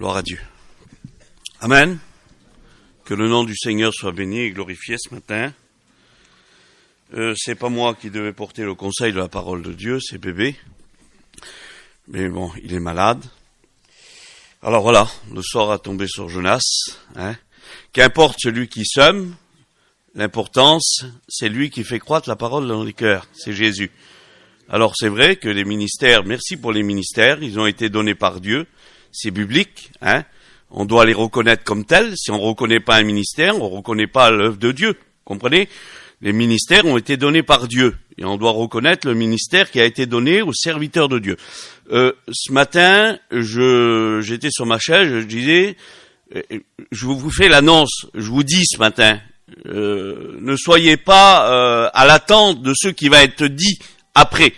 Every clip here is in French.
Gloire à Dieu. Amen. Que le nom du Seigneur soit béni et glorifié ce matin. C'est pas moi qui devais porter le conseil de la parole de Dieu, c'est bébé. Mais bon, il est malade. Alors voilà, le sort a tombé sur Jonas. Qu'importe celui qui sème, l'importance, c'est lui qui fait croître la parole dans les cœurs, c'est Jésus. Alors c'est vrai que les ministères, merci pour les ministères, ils ont été donnés par Dieu, c'est biblique, on doit les reconnaître comme tels. Si on ne reconnaît pas un ministère, on ne reconnaît pas l'œuvre de Dieu, comprenez? Les ministères ont été donnés par Dieu, et on doit reconnaître le ministère qui a été donné aux serviteurs de Dieu. Ce matin, j'étais sur ma chaise, je disais, je vous fais l'annonce, je vous dis ce matin, ne soyez pas à l'attente de ce qui va être dit après.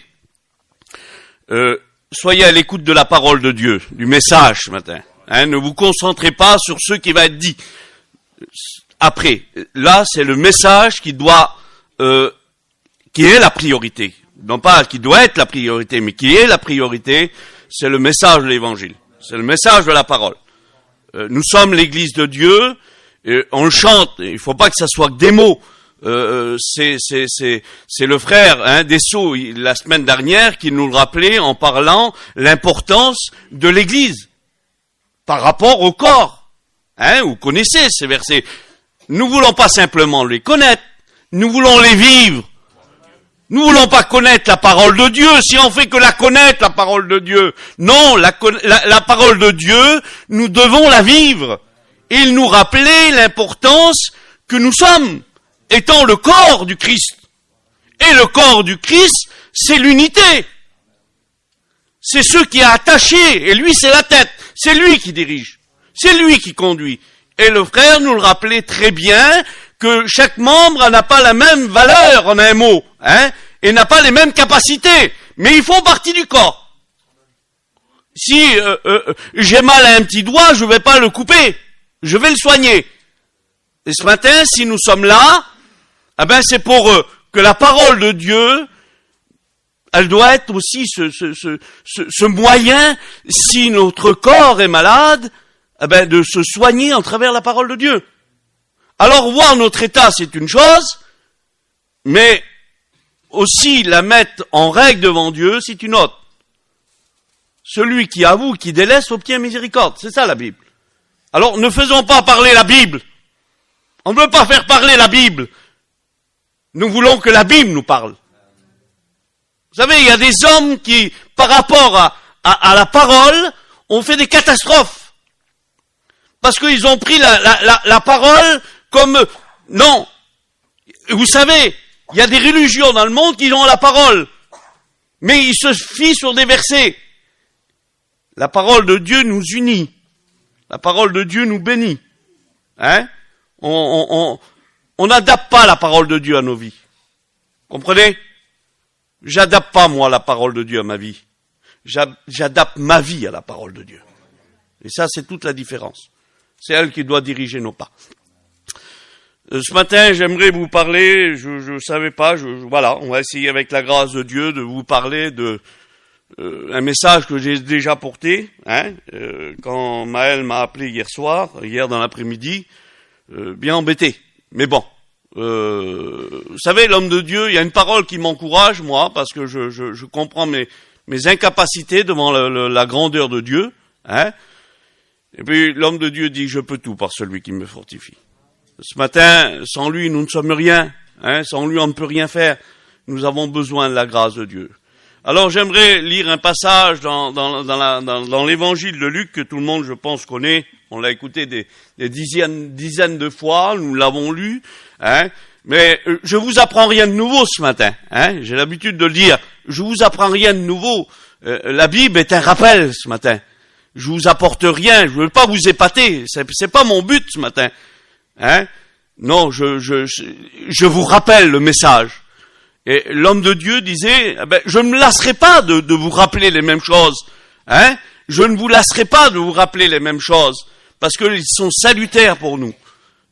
Soyez à l'écoute de la parole de Dieu, du message ce matin. Ne vous concentrez pas sur ce qui va être dit après. Là, c'est le message qui doit, qui est la priorité. Non pas qui doit être la priorité, mais qui est la priorité, c'est le message de l'Évangile. C'est le message de la parole. Nous sommes l'Église de Dieu, on le chante, il faut pas que ça soit que des mots. C'est le frère Dessau, la semaine dernière, qui nous le rappelait en parlant l'importance de l'Église par rapport au corps. Vous connaissez ces versets. Nous voulons pas simplement les connaître, nous voulons les vivre. Nous voulons pas connaître la parole de Dieu si on fait que la connaître, la parole de Dieu. Non, la parole de Dieu, nous devons la vivre. Et il nous rappelait l'importance que nous sommes, étant le corps du Christ. Et le corps du Christ, c'est l'unité. C'est ce qui est attaché, et lui c'est la tête. C'est lui qui dirige. C'est lui qui conduit. Et le frère nous le rappelait très bien que chaque membre n'a pas la même valeur en un mot, et n'a pas les mêmes capacités, mais ils font partie du corps. Si j'ai mal à un petit doigt, je vais pas le couper, je vais le soigner. Et ce matin, si nous sommes là, c'est pour que la parole de Dieu, elle doit être aussi ce moyen, si notre corps est malade, de se soigner en travers la parole de Dieu. Alors voir notre état, c'est une chose, mais aussi la mettre en règle devant Dieu, c'est une autre. Celui qui avoue, qui délaisse, obtient miséricorde. C'est ça la Bible. Alors ne faisons pas parler la Bible. On ne veut pas faire parler la Bible. Nous voulons que la Bible nous parle. Vous savez, il y a des hommes qui, par rapport à la parole, ont fait des catastrophes. Parce qu'ils ont pris la parole comme... Non. Vous savez, il y a des religions dans le monde qui ont la parole. Mais ils se fient sur des versets. La parole de Dieu nous unit. La parole de Dieu nous bénit. On n'adapte pas la parole de Dieu à nos vies. Comprenez? J'adapte pas, moi, la parole de Dieu à ma vie. J'adapte ma vie à la parole de Dieu. Et ça, c'est toute la différence. C'est elle qui doit diriger nos pas. Ce matin, j'aimerais vous parler, je savais pas, voilà, on va essayer avec la grâce de Dieu de vous parler de un message que j'ai déjà porté, quand Maël m'a appelé hier dans l'après-midi, bien embêté. Mais bon, vous savez, l'homme de Dieu, il y a une parole qui m'encourage, moi, parce que je comprends mes incapacités devant la grandeur de Dieu, Et puis l'homme de Dieu dit, je peux tout par celui qui me fortifie. Ce matin, sans lui, nous ne sommes rien. Sans lui, on ne peut rien faire. Nous avons besoin de la grâce de Dieu. Alors j'aimerais lire un passage dans l'évangile de Luc que tout le monde, je pense, connaît. On l'a écouté des dizaines de fois, nous l'avons lu. Mais je vous apprends rien de nouveau ce matin. J'ai l'habitude de le dire. Je vous apprends rien de nouveau. La Bible est un rappel ce matin. Je vous apporte rien. Je veux pas vous épater. C'est pas mon but ce matin. Non, je vous rappelle le message. Et l'homme de Dieu disait, je ne me lasserai pas de vous rappeler les mêmes choses. Je ne vous lasserai pas de vous rappeler les mêmes choses. Parce qu'ils sont salutaires pour nous.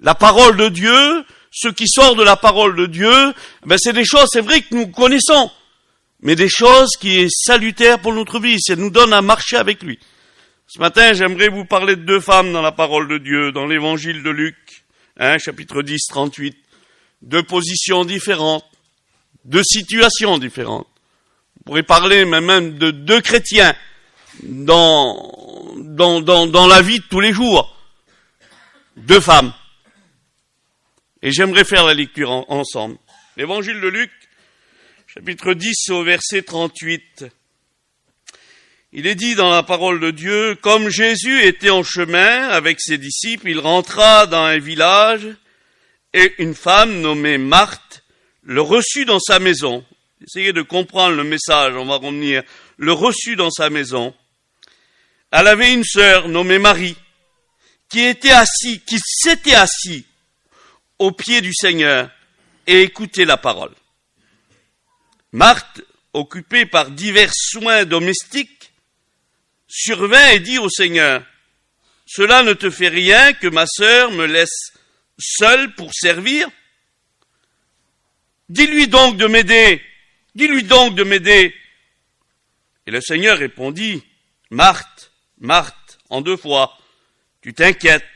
La parole de Dieu, ce qui sort de la parole de Dieu, c'est des choses, c'est vrai que nous connaissons. Mais des choses qui est salutaire pour notre vie. Ça nous donne à marcher avec lui. Ce matin, j'aimerais vous parler de deux femmes dans la parole de Dieu, dans l'évangile de Luc, chapitre 10, 38. Deux positions différentes, deux situations différentes. On pourrait parler même de deux chrétiens dans la vie de tous les jours. Deux femmes. Et j'aimerais faire la lecture ensemble. L'évangile de Luc, chapitre 10 au verset 38. Il est dit dans la parole de Dieu, « Comme Jésus était en chemin avec ses disciples, il rentra dans un village et une femme nommée Marthe le reçut dans sa maison. » Essayez de comprendre le message, on va revenir. Le reçut dans sa maison. Elle avait une sœur nommée Marie qui s'était assis au pied du Seigneur et écoutait la parole. Marthe, occupée par divers soins domestiques, survint et dit au Seigneur, « Cela ne te fait rien que ma sœur me laisse seule pour servir? Dis-lui donc de m'aider. Et le Seigneur répondit, « Marthe, Marthe, en deux fois, tu t'inquiètes,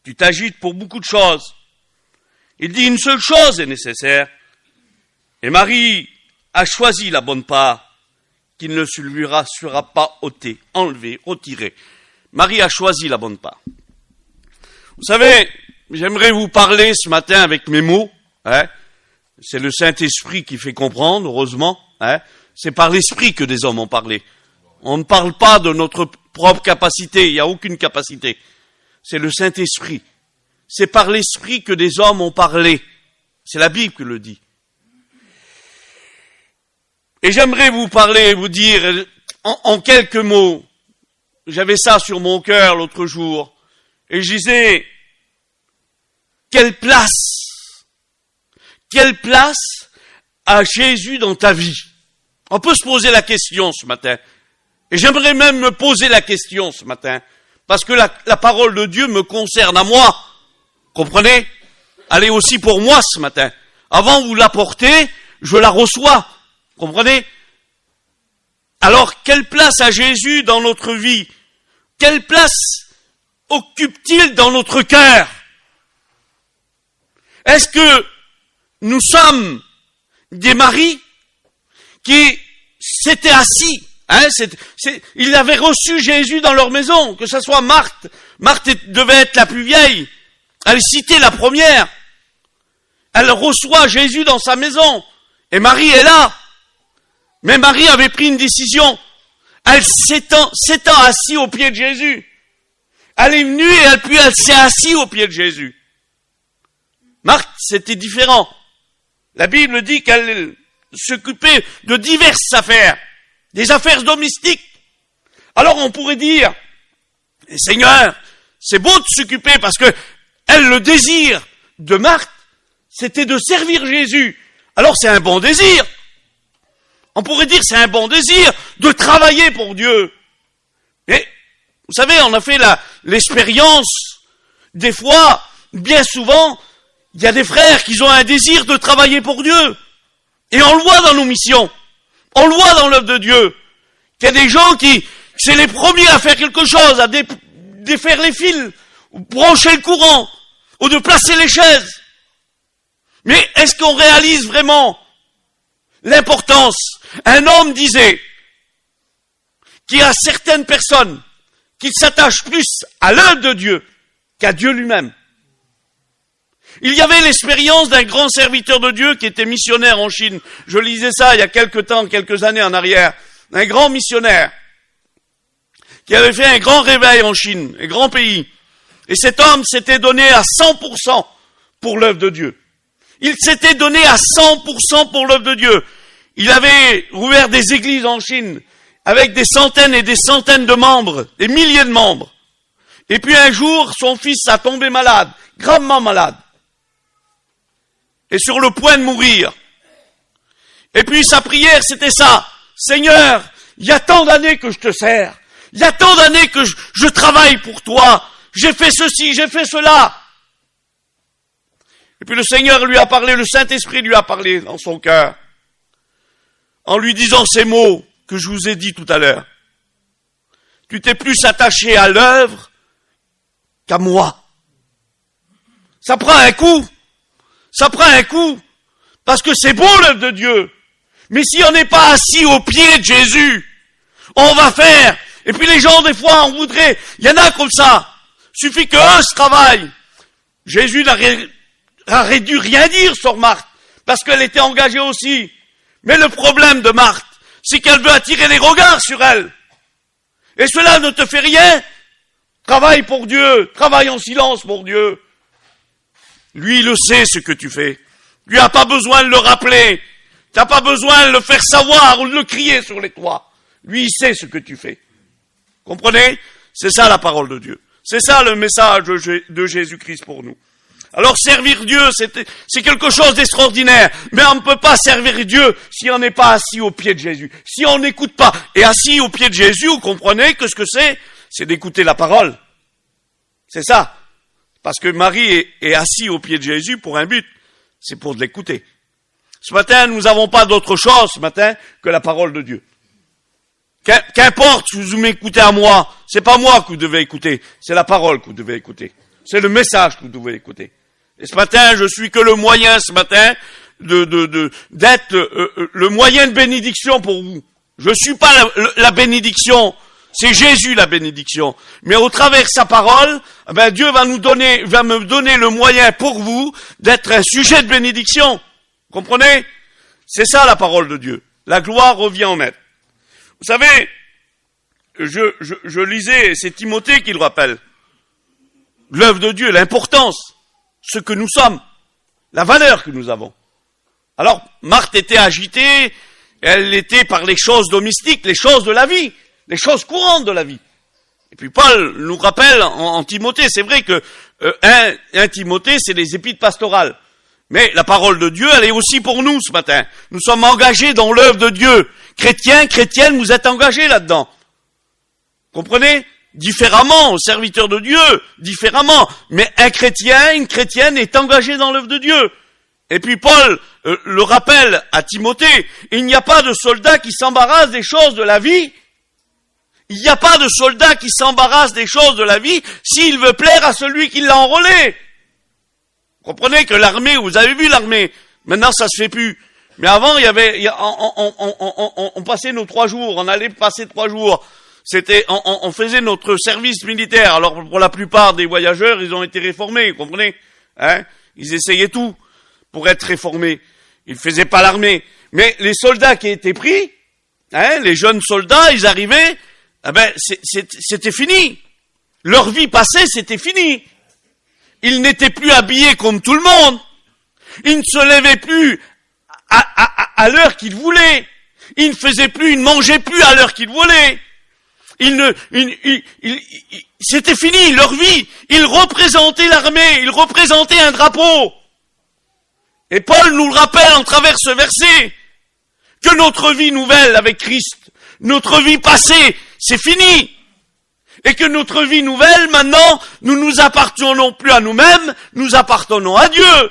tu t'agites pour beaucoup de choses. Il dit, une seule chose est nécessaire. Et Marie a choisi la bonne part, qui ne se lui sera pas ôtée, enlevée, retirée. Marie a choisi la bonne part. » Vous savez, j'aimerais vous parler ce matin avec mes mots. C'est le Saint-Esprit qui fait comprendre, heureusement. C'est par l'Esprit que des hommes ont parlé. On ne parle pas de notre propre capacité, il n'y a aucune capacité. C'est le Saint-Esprit. C'est par l'Esprit que des hommes ont parlé. C'est la Bible qui le dit. Et j'aimerais vous parler, vous dire en quelques mots, j'avais ça sur mon cœur l'autre jour, et je disais, quelle place a Jésus dans ta vie? On peut se poser la question ce matin, et j'aimerais même me poser la question ce matin, parce que la parole de Dieu me concerne à moi, comprenez? Elle est aussi pour moi ce matin. Avant vous l'apporter, je la reçois. Comprenez? Alors, quelle place a Jésus dans notre vie? Quelle place occupe-t-il dans notre cœur? Est-ce que nous sommes des maris qui s'étaient assis? Ils avaient reçu Jésus dans leur maison, que ce soit Marthe. Marthe devait être la plus vieille. Elle citait la première. Elle reçoit Jésus dans sa maison. Et Marie est là. Mais Marie avait pris une décision. Elle s'étant assise au pied de Jésus. Elle est venue et elle s'est assise au pied de Jésus. Marthe, c'était différent. La Bible dit qu'elle s'occupait de diverses affaires, des affaires domestiques. Alors on pourrait dire, Seigneur, c'est beau de s'occuper parce que le désir de Marthe, c'était de servir Jésus. Alors c'est un bon désir. On pourrait dire c'est un bon désir de travailler pour Dieu. Mais, vous savez, on a fait l'expérience, des fois, bien souvent, il y a des frères qui ont un désir de travailler pour Dieu. Et on le voit dans nos missions. On le voit dans l'œuvre de Dieu. Il y a des gens qui, c'est les premiers à faire quelque chose, à défaire les fils, ou brancher le courant, ou de placer les chaises. Mais est-ce qu'on réalise vraiment l'importance? Un homme disait qu'il y a certaines personnes qui s'attachent plus à l'œuvre de Dieu qu'à Dieu lui-même. Il y avait l'expérience d'un grand serviteur de Dieu qui était missionnaire en Chine. Je lisais ça il y a quelques années en arrière. Un grand missionnaire qui avait fait un grand réveil en Chine, un grand pays. Et cet homme s'était donné à 100% pour l'œuvre de Dieu. Il s'était donné à 100% pour l'œuvre de Dieu. Il avait ouvert des églises en Chine avec des centaines et des centaines de membres, des milliers de membres. Et puis un jour, son fils a tombé malade, gravement malade. Et sur le point de mourir. Et puis sa prière, c'était ça. Seigneur, il y a tant d'années que je te sers. Il y a tant d'années que je travaille pour toi. J'ai fait ceci, j'ai fait cela. Et puis le Seigneur lui a parlé, le Saint-Esprit lui a parlé dans son cœur. En lui disant ces mots que je vous ai dit tout à l'heure. Tu t'es plus attaché à l'œuvre qu'à moi. Ça prend un coup. Ça prend un coup. Parce que c'est beau l'œuvre de Dieu. Mais si on n'est pas assis au pied de Jésus, on va faire. Et puis les gens, des fois, on voudrait. Il y en a comme ça. Suffit qu'eux se travaillent. Jésus n'aurait dû rien dire sur Marthe. Parce qu'elle était engagée aussi. Mais le problème de Marthe, c'est qu'elle veut attirer les regards sur elle. Et cela ne te fait rien. Travaille pour Dieu. Travaille en silence pour Dieu. Lui, il le sait ce que tu fais. Lui n'a pas besoin de le rappeler. Tu n'as pas besoin de le faire savoir ou de le crier sur les toits. Lui, il sait ce que tu fais. Comprenez? C'est ça la parole de Dieu. C'est ça le message de Jésus-Christ pour nous. Alors servir Dieu, c'est quelque chose d'extraordinaire. Mais on ne peut pas servir Dieu si on n'est pas assis au pied de Jésus. Si on n'écoute pas. Et assis au pied de Jésus, vous comprenez que ce que c'est? C'est d'écouter la parole. C'est ça. Parce que Marie est assis au pied de Jésus pour un but. C'est pour de l'écouter. Ce matin, nous n'avons pas d'autre chose, ce matin, que la parole de Dieu. Qu'importe si vous m'écoutez à moi, c'est pas moi que vous devez écouter, c'est la parole que vous devez écouter. C'est le message que vous devez écouter. Et ce matin, je suis que le moyen, ce matin, d'être le moyen de bénédiction pour vous. Je suis pas la bénédiction, c'est Jésus la bénédiction. Mais au travers de sa parole, Dieu va me donner le moyen pour vous d'être un sujet de bénédiction. Comprenez? C'est ça la parole de Dieu. La gloire revient au Maître. Vous savez, je lisais, c'est Timothée qui le rappelle. L'œuvre de Dieu, l'importance, ce que nous sommes, la valeur que nous avons. Alors, Marthe était agitée, elle était par les choses domestiques, les choses de la vie, les choses courantes de la vie. Et puis Paul nous rappelle en Timothée, c'est vrai que un Timothée, c'est les épîtres pastorales. Mais la parole de Dieu, elle est aussi pour nous ce matin. Nous sommes engagés dans l'œuvre de Dieu. Chrétiens, chrétiennes, vous êtes engagés là-dedans. Comprenez? Différemment, serviteurs de Dieu, différemment. Mais un chrétien, une chrétienne est engagé dans l'œuvre de Dieu. Et puis Paul le rappelle à Timothée, il n'y a pas de soldat qui s'embarrasse des choses de la vie. Il n'y a pas de soldat qui s'embarrasse des choses de la vie s'il veut plaire à celui qui l'a enrôlé. Comprenez que l'armée, vous avez vu l'armée, maintenant ça se fait plus. Mais avant, on passait nos 3 jours, on allait passer 3 jours. On faisait notre service militaire. Alors pour la plupart des voyageurs, ils ont été réformés, vous comprenez? Ils essayaient tout pour être réformés. Ils faisaient pas l'armée. Mais les soldats qui étaient pris, les jeunes soldats, ils arrivaient, c'était fini. Leur vie passée, c'était fini. Ils n'étaient plus habillés comme tout le monde. Ils ne se levaient plus à l'heure qu'ils voulaient. Ils ne faisaient plus, ils ne mangeaient plus à l'heure qu'ils voulaient. C'était fini, leur vie. Ils représentaient l'armée, ils représentaient un drapeau. Et Paul nous le rappelle en travers ce verset, que notre vie nouvelle avec Christ, notre vie passée, c'est fini. Et que notre vie nouvelle, maintenant, nous nous appartenons plus à nous-mêmes, nous appartenons à Dieu.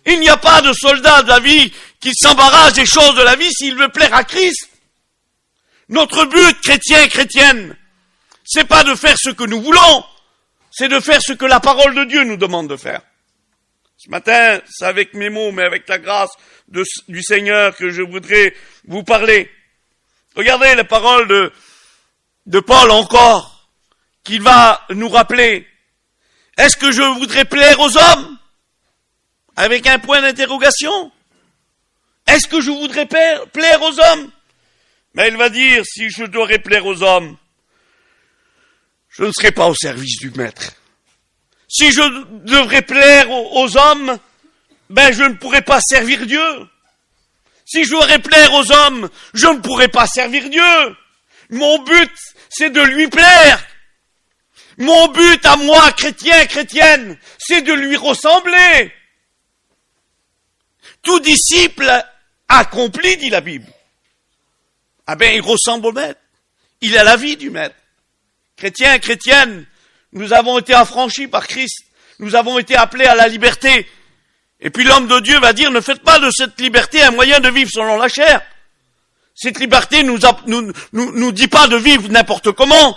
Il n'y a pas de soldat de la vie qui s'embarrasse des choses de la vie s'il veut plaire à Christ. Notre but, chrétien et chrétienne, c'est pas de faire ce que nous voulons, c'est de faire ce que la parole de Dieu nous demande de faire. Ce matin, c'est avec mes mots, mais avec la grâce du Seigneur que je voudrais vous parler. Regardez les paroles de Paul encore, qu'il va nous rappeler. Est-ce que je voudrais plaire aux hommes? Avec un point d'interrogation. Est-ce que je voudrais plaire aux hommes? Mais il va dire, si je devrais plaire aux hommes, je ne serai pas au service du Maître. Si je devrais plaire aux hommes, je ne pourrais pas servir Dieu. Si je devrais plaire aux hommes, je ne pourrais pas servir Dieu. Mon but, c'est de lui plaire. Mon but à moi, chrétien, chrétienne, c'est de lui ressembler. Tout disciple accompli, dit la Bible. Il ressemble au Maître. Il a la vie du Maître. Chrétien, chrétienne, nous avons été affranchis par Christ. Nous avons été appelés à la liberté. Et puis l'homme de Dieu va dire, ne faites pas de cette liberté un moyen de vivre selon la chair. Cette liberté nous dit pas de vivre n'importe comment.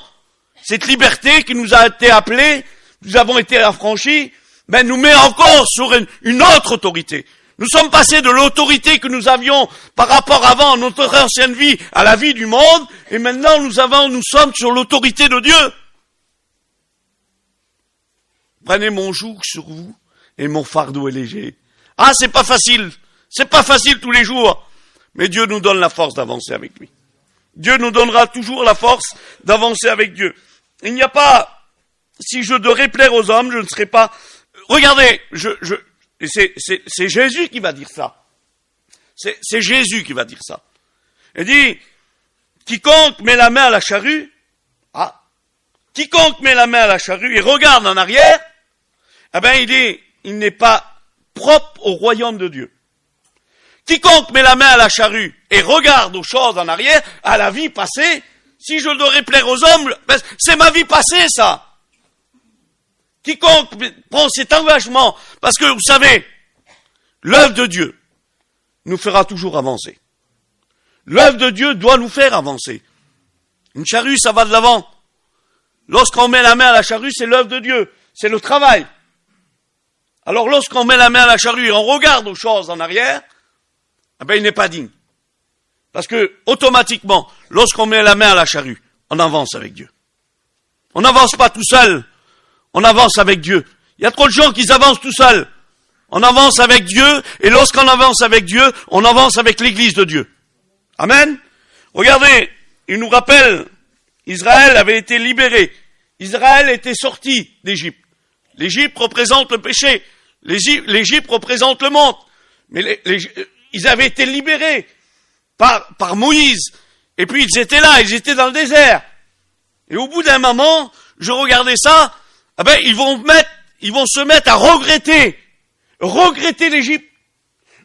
cette liberté qui nous a été appelée, nous avons été affranchis, nous met encore sur une autre autorité. Nous sommes passés de l'autorité que nous avions par rapport avant notre ancienne vie à la vie du monde, et maintenant nous sommes sur l'autorité de Dieu. Prenez mon joug sur vous, et mon fardeau est léger. Ah, c'est pas facile tous les jours, mais Dieu nous donne la force d'avancer avec lui. Dieu nous donnera toujours la force d'avancer avec Dieu. Il n'y a pas, si je devrais plaire aux hommes, je ne serais pas, regardez, c'est Jésus qui va dire ça. C'est Jésus qui va dire ça. Il dit, quiconque met la main à la charrue, quiconque met la main à la charrue et regarde en arrière, il n'est pas propre au royaume de Dieu. Quiconque met la main à la charrue et regarde aux choses en arrière, à la vie passée, si je devrais plaire aux hommes, c'est ma vie passée, ça. Quiconque prend cet engagement, parce que vous savez, l'œuvre de Dieu nous fera toujours avancer. L'œuvre de Dieu doit nous faire avancer. Une charrue, ça va de l'avant. Lorsqu'on met la main à la charrue, c'est l'œuvre de Dieu, c'est le travail. Alors lorsqu'on met la main à la charrue et on regarde aux choses en arrière, il n'est pas digne. Parce que, automatiquement, lorsqu'on met la main à la charrue, on avance avec Dieu. On n'avance pas tout seul, on avance avec Dieu. Il y a trop de gens qui avancent tout seuls. On avance avec Dieu, et lorsqu'on avance avec Dieu, on avance avec l'Église de Dieu. Amen. Regardez, il nous rappelle, Israël avait été libéré. Israël était sorti d'Égypte. L'Égypte représente le péché. L'Égypte représente le monde. Mais ils avaient été libérés par Moïse. Et puis ils étaient là, ils étaient dans le désert. Et au bout d'un moment, je regardais ça, ils vont se mettre à regretter l'Égypte,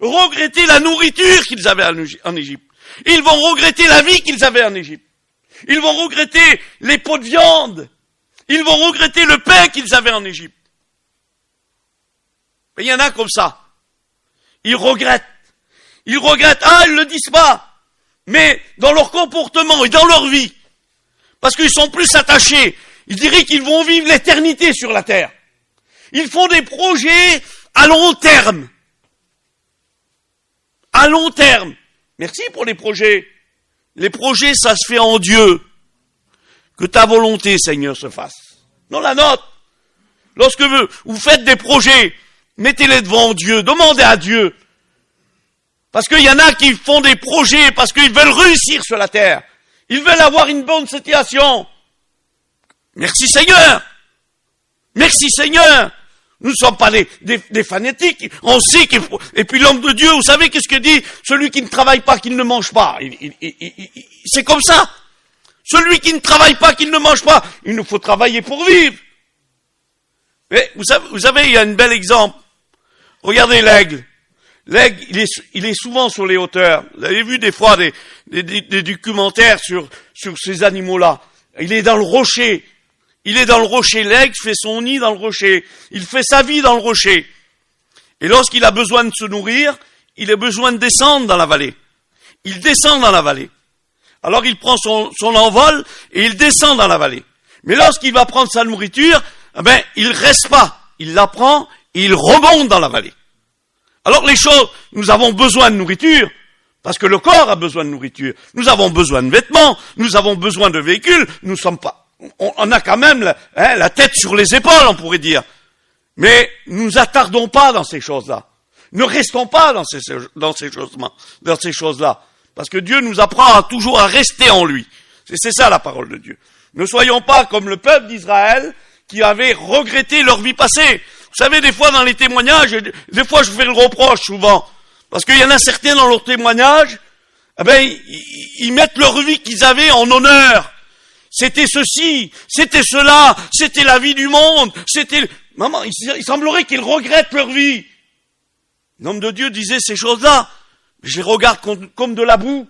regretter la nourriture qu'ils avaient en Égypte. Ils vont regretter la vie qu'ils avaient en Égypte. Ils vont regretter les pots de viande. Ils vont regretter le pain qu'ils avaient en Égypte. Mais il y en a comme ça. Ils regrettent. Ils le disent pas. Mais dans leur comportement et dans leur vie, parce qu'ils sont plus attachés, ils diraient qu'ils vont vivre l'éternité sur la terre. Ils font des projets à long terme. À long terme. Merci pour les projets. Les projets, ça se fait en Dieu. Que ta volonté, Seigneur, se fasse. Non, la nôtre. Lorsque vous faites des projets, mettez-les devant Dieu, demandez à Dieu. Parce qu'il y en a qui font des projets parce qu'ils veulent réussir sur la terre. Ils veulent avoir une bonne situation. Merci Seigneur. Merci Seigneur. Nous ne sommes pas des fanatiques. On sait qu'il faut. Et puis l'homme de Dieu, vous savez qu'est-ce que dit? Celui qui ne travaille pas, qu'il ne mange pas. C'est comme ça. Celui qui ne travaille pas, qu'il ne mange pas. Il nous faut travailler pour vivre. Mais vous savez, il y a un bel exemple. Regardez l'aigle. L'aigle, il est souvent sur les hauteurs. Vous avez vu des fois des documentaires sur ces animaux-là. Il est dans le rocher. L'aigle fait son nid dans le rocher. Il fait sa vie dans le rocher. Et lorsqu'il a besoin de se nourrir, il a besoin de descendre dans la vallée. Il descend dans la vallée. Alors il prend son envol et il descend dans la vallée. Mais lorsqu'il va prendre sa nourriture, il reste pas. Il la prend et il remonte dans la vallée. Alors les choses, nous avons besoin de nourriture, parce que le corps a besoin de nourriture. Nous avons besoin de vêtements, nous avons besoin de véhicules, on a quand même la tête sur les épaules, on pourrait dire. Mais nous attardons pas dans ces choses-là. Ne restons pas dans ces choses-là. Parce que Dieu nous apprend toujours à rester en lui. C'est ça la parole de Dieu. Ne soyons pas comme le peuple d'Israël qui avait regretté leur vie passée. Vous savez, des fois dans les témoignages, des fois je fais le reproche souvent, parce qu'il y en a certains dans leurs témoignages, ils mettent leur vie qu'ils avaient en honneur. C'était ceci, c'était cela, c'était la vie du monde, Maman, il semblerait qu'ils regrettent leur vie. L'homme de Dieu disait ces choses-là, mais je les regarde comme de la boue.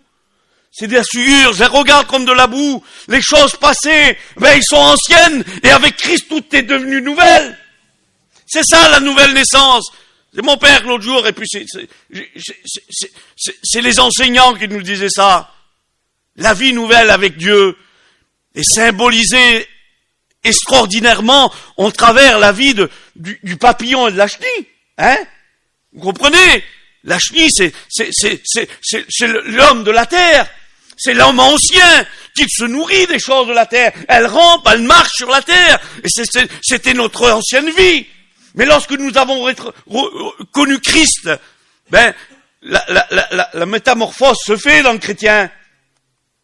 C'est des souillures, je les regarde comme de la boue. Les choses passées, ils sont anciennes, et avec Christ tout est devenu nouvelle. C'est ça la nouvelle naissance. C'est mon père l'autre jour, et puis c'est les enseignants qui nous disaient ça. La vie nouvelle avec Dieu est symbolisée extraordinairement en travers la vie du papillon et de la chenille. Hein? Vous comprenez? La chenille, c'est l'homme de la terre. C'est l'homme ancien qui se nourrit des choses de la terre. Elle rampe, elle marche sur la terre. Et c'était notre ancienne vie. Mais lorsque nous avons connu Christ, ben, la métamorphose se fait dans le chrétien.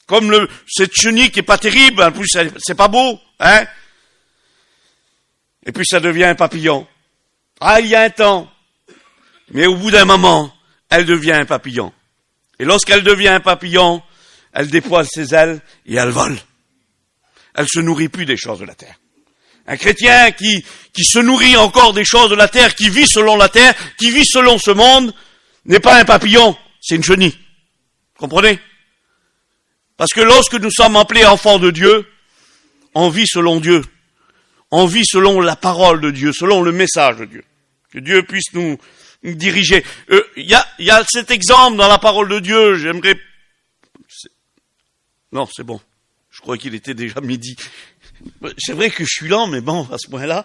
Comme cette chenille qui est pas terrible, en plus c'est pas beau, hein. Et puis ça devient un papillon. Ah, il y a un temps. Mais au bout d'un moment, elle devient un papillon. Et lorsqu'elle devient un papillon, elle déploie ses ailes et elle vole. Elle se nourrit plus des choses de la terre. Un chrétien qui se nourrit encore des choses de la terre, qui vit selon la terre, qui vit selon ce monde, n'est pas un papillon, c'est une chenille. Comprenez? Parce que lorsque nous sommes appelés enfants de Dieu, on vit selon Dieu. On vit selon la parole de Dieu, selon le message de Dieu. Que Dieu puisse nous diriger. Il y a cet exemple dans la parole de Dieu, j'aimerais... Non, c'est bon. Je crois qu'il était déjà midi. C'est vrai que je suis lent, mais bon, à ce point-là,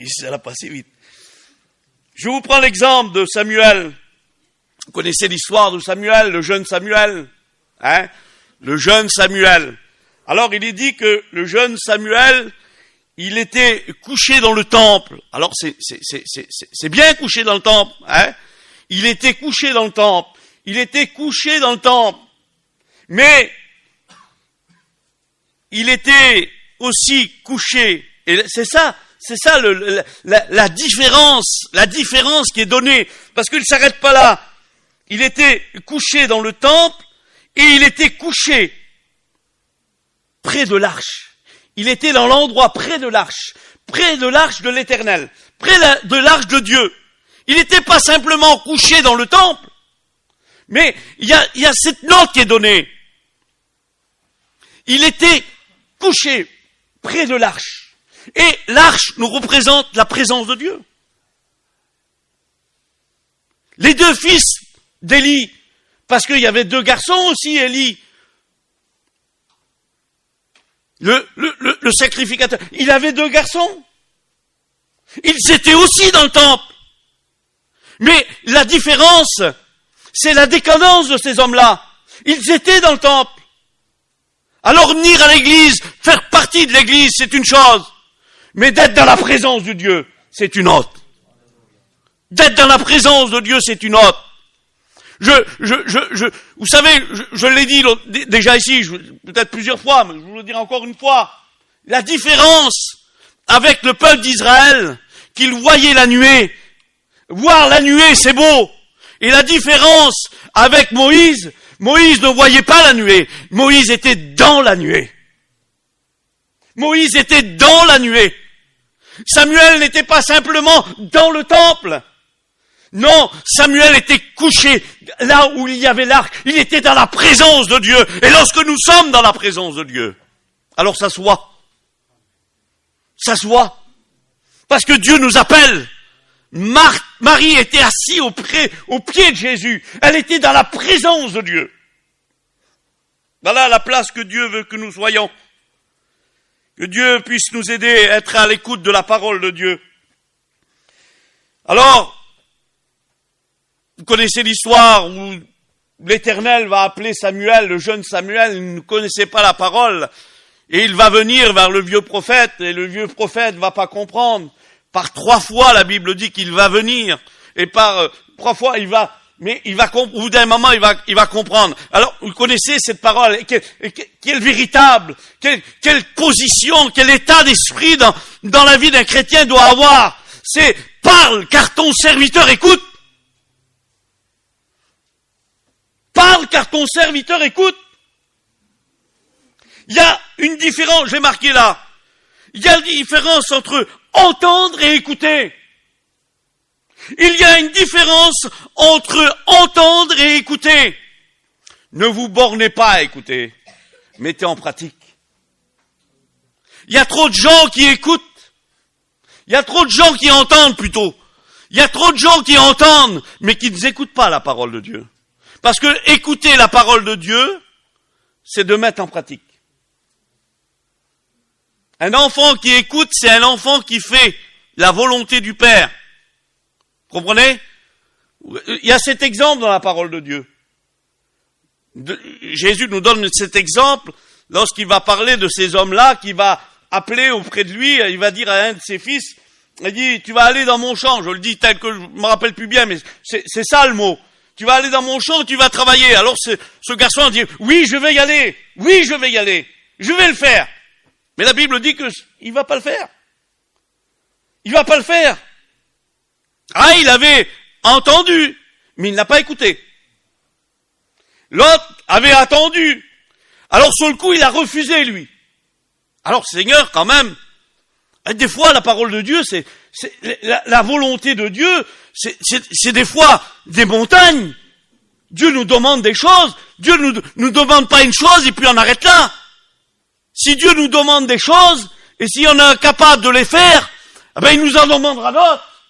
ça l'a passé vite. Je vous prends l'exemple de Samuel. Vous connaissez l'histoire de Samuel, le jeune Samuel, hein? Le jeune Samuel. Alors, il est dit que le jeune Samuel, il était couché dans le temple. Alors, c'est bien couché dans le temple, hein? Il était couché dans le temple. Il était couché dans le temple. Mais, il était aussi couché. Et c'est ça la différence qui est donnée. Parce qu'il ne s'arrête pas là. Il était couché dans le temple et il était couché près de l'arche. Il était dans l'endroit près de l'arche de l'Éternel, près de l'arche de Dieu. Il n'était pas simplement couché dans le temple, mais il y a cette note qui est donnée. Il était couché près de l'arche. Et l'arche nous représente la présence de Dieu. Les deux fils d'Élie, parce qu'il y avait deux garçons aussi, Élie, le sacrificateur, il avait deux garçons. Ils étaient aussi dans le temple. Mais la différence, c'est la décadence de ces hommes-là. Ils étaient dans le temple. Alors venir à l'église, faire partie de l'église, c'est une chose. Mais d'être dans la présence de Dieu, c'est une autre. D'être dans la présence de Dieu, c'est une autre. Vous savez, je l'ai dit déjà ici, peut-être plusieurs fois, mais je vous le dirai encore une fois. La différence avec le peuple d'Israël, qu'il voyait la nuée. Voir la nuée, c'est beau. Et la différence avec Moïse ne voyait pas la nuée. Moïse était dans la nuée. Moïse était dans la nuée. Samuel n'était pas simplement dans le temple. Non, Samuel était couché là où il y avait l'arc. Il était dans la présence de Dieu. Et lorsque nous sommes dans la présence de Dieu, alors ça se voit. Ça se voit. Parce que Dieu nous appelle. Marie était assise au pied de Jésus. Elle était dans la présence de Dieu. Voilà la place que Dieu veut que nous soyons. Que Dieu puisse nous aider à être à l'écoute de la parole de Dieu. Alors, vous connaissez l'histoire où l'Éternel va appeler Samuel, le jeune Samuel, il ne connaissait pas la parole, et il va venir vers le vieux prophète, et le vieux prophète ne va pas comprendre. Par 3 fois, la Bible dit qu'il va venir, et par 3 fois, au bout d'un moment, il va comprendre. Alors, vous connaissez cette parole, quelle véritable, quelle position, quel état d'esprit dans la vie d'un chrétien doit avoir. C'est « parle, car ton serviteur écoute ». Parle, car ton serviteur écoute. Il y a une différence, j'ai marqué là. Il y a une différence entre entendre et écouter. Il y a une différence entre entendre et écouter. Ne vous bornez pas à écouter. Mettez en pratique. Il y a trop de gens qui écoutent. Il y a trop de gens qui entendent plutôt. Il y a trop de gens qui entendent, mais qui ne écoutent pas la parole de Dieu. Parce que écouter la parole de Dieu, c'est de mettre en pratique. Un enfant qui écoute, c'est un enfant qui fait la volonté du Père. Comprenez? Il y a cet exemple dans la parole de Dieu. Jésus nous donne cet exemple lorsqu'il va parler de ces hommes-là, qui va appeler auprès de lui, il va dire à un de ses fils, il dit, tu vas aller dans mon champ, je le dis tel que je me rappelle plus bien, mais c'est ça le mot. Tu vas aller dans mon champ, tu vas travailler. Alors ce garçon dit, oui, je vais y aller, je vais le faire. Mais la Bible dit que il va pas le faire. Il va pas le faire. Ah, il avait entendu, mais il n'a pas écouté. L'autre avait attendu. Alors sur le coup, il a refusé, lui. Alors Seigneur, quand même, des fois, la parole de Dieu, c'est la volonté de Dieu, c'est des fois des montagnes. Dieu nous demande des choses. Dieu nous demande pas une chose et puis on arrête là. Si Dieu nous demande des choses, et si on est incapable de les faire, eh ben il nous en demandera d'autres.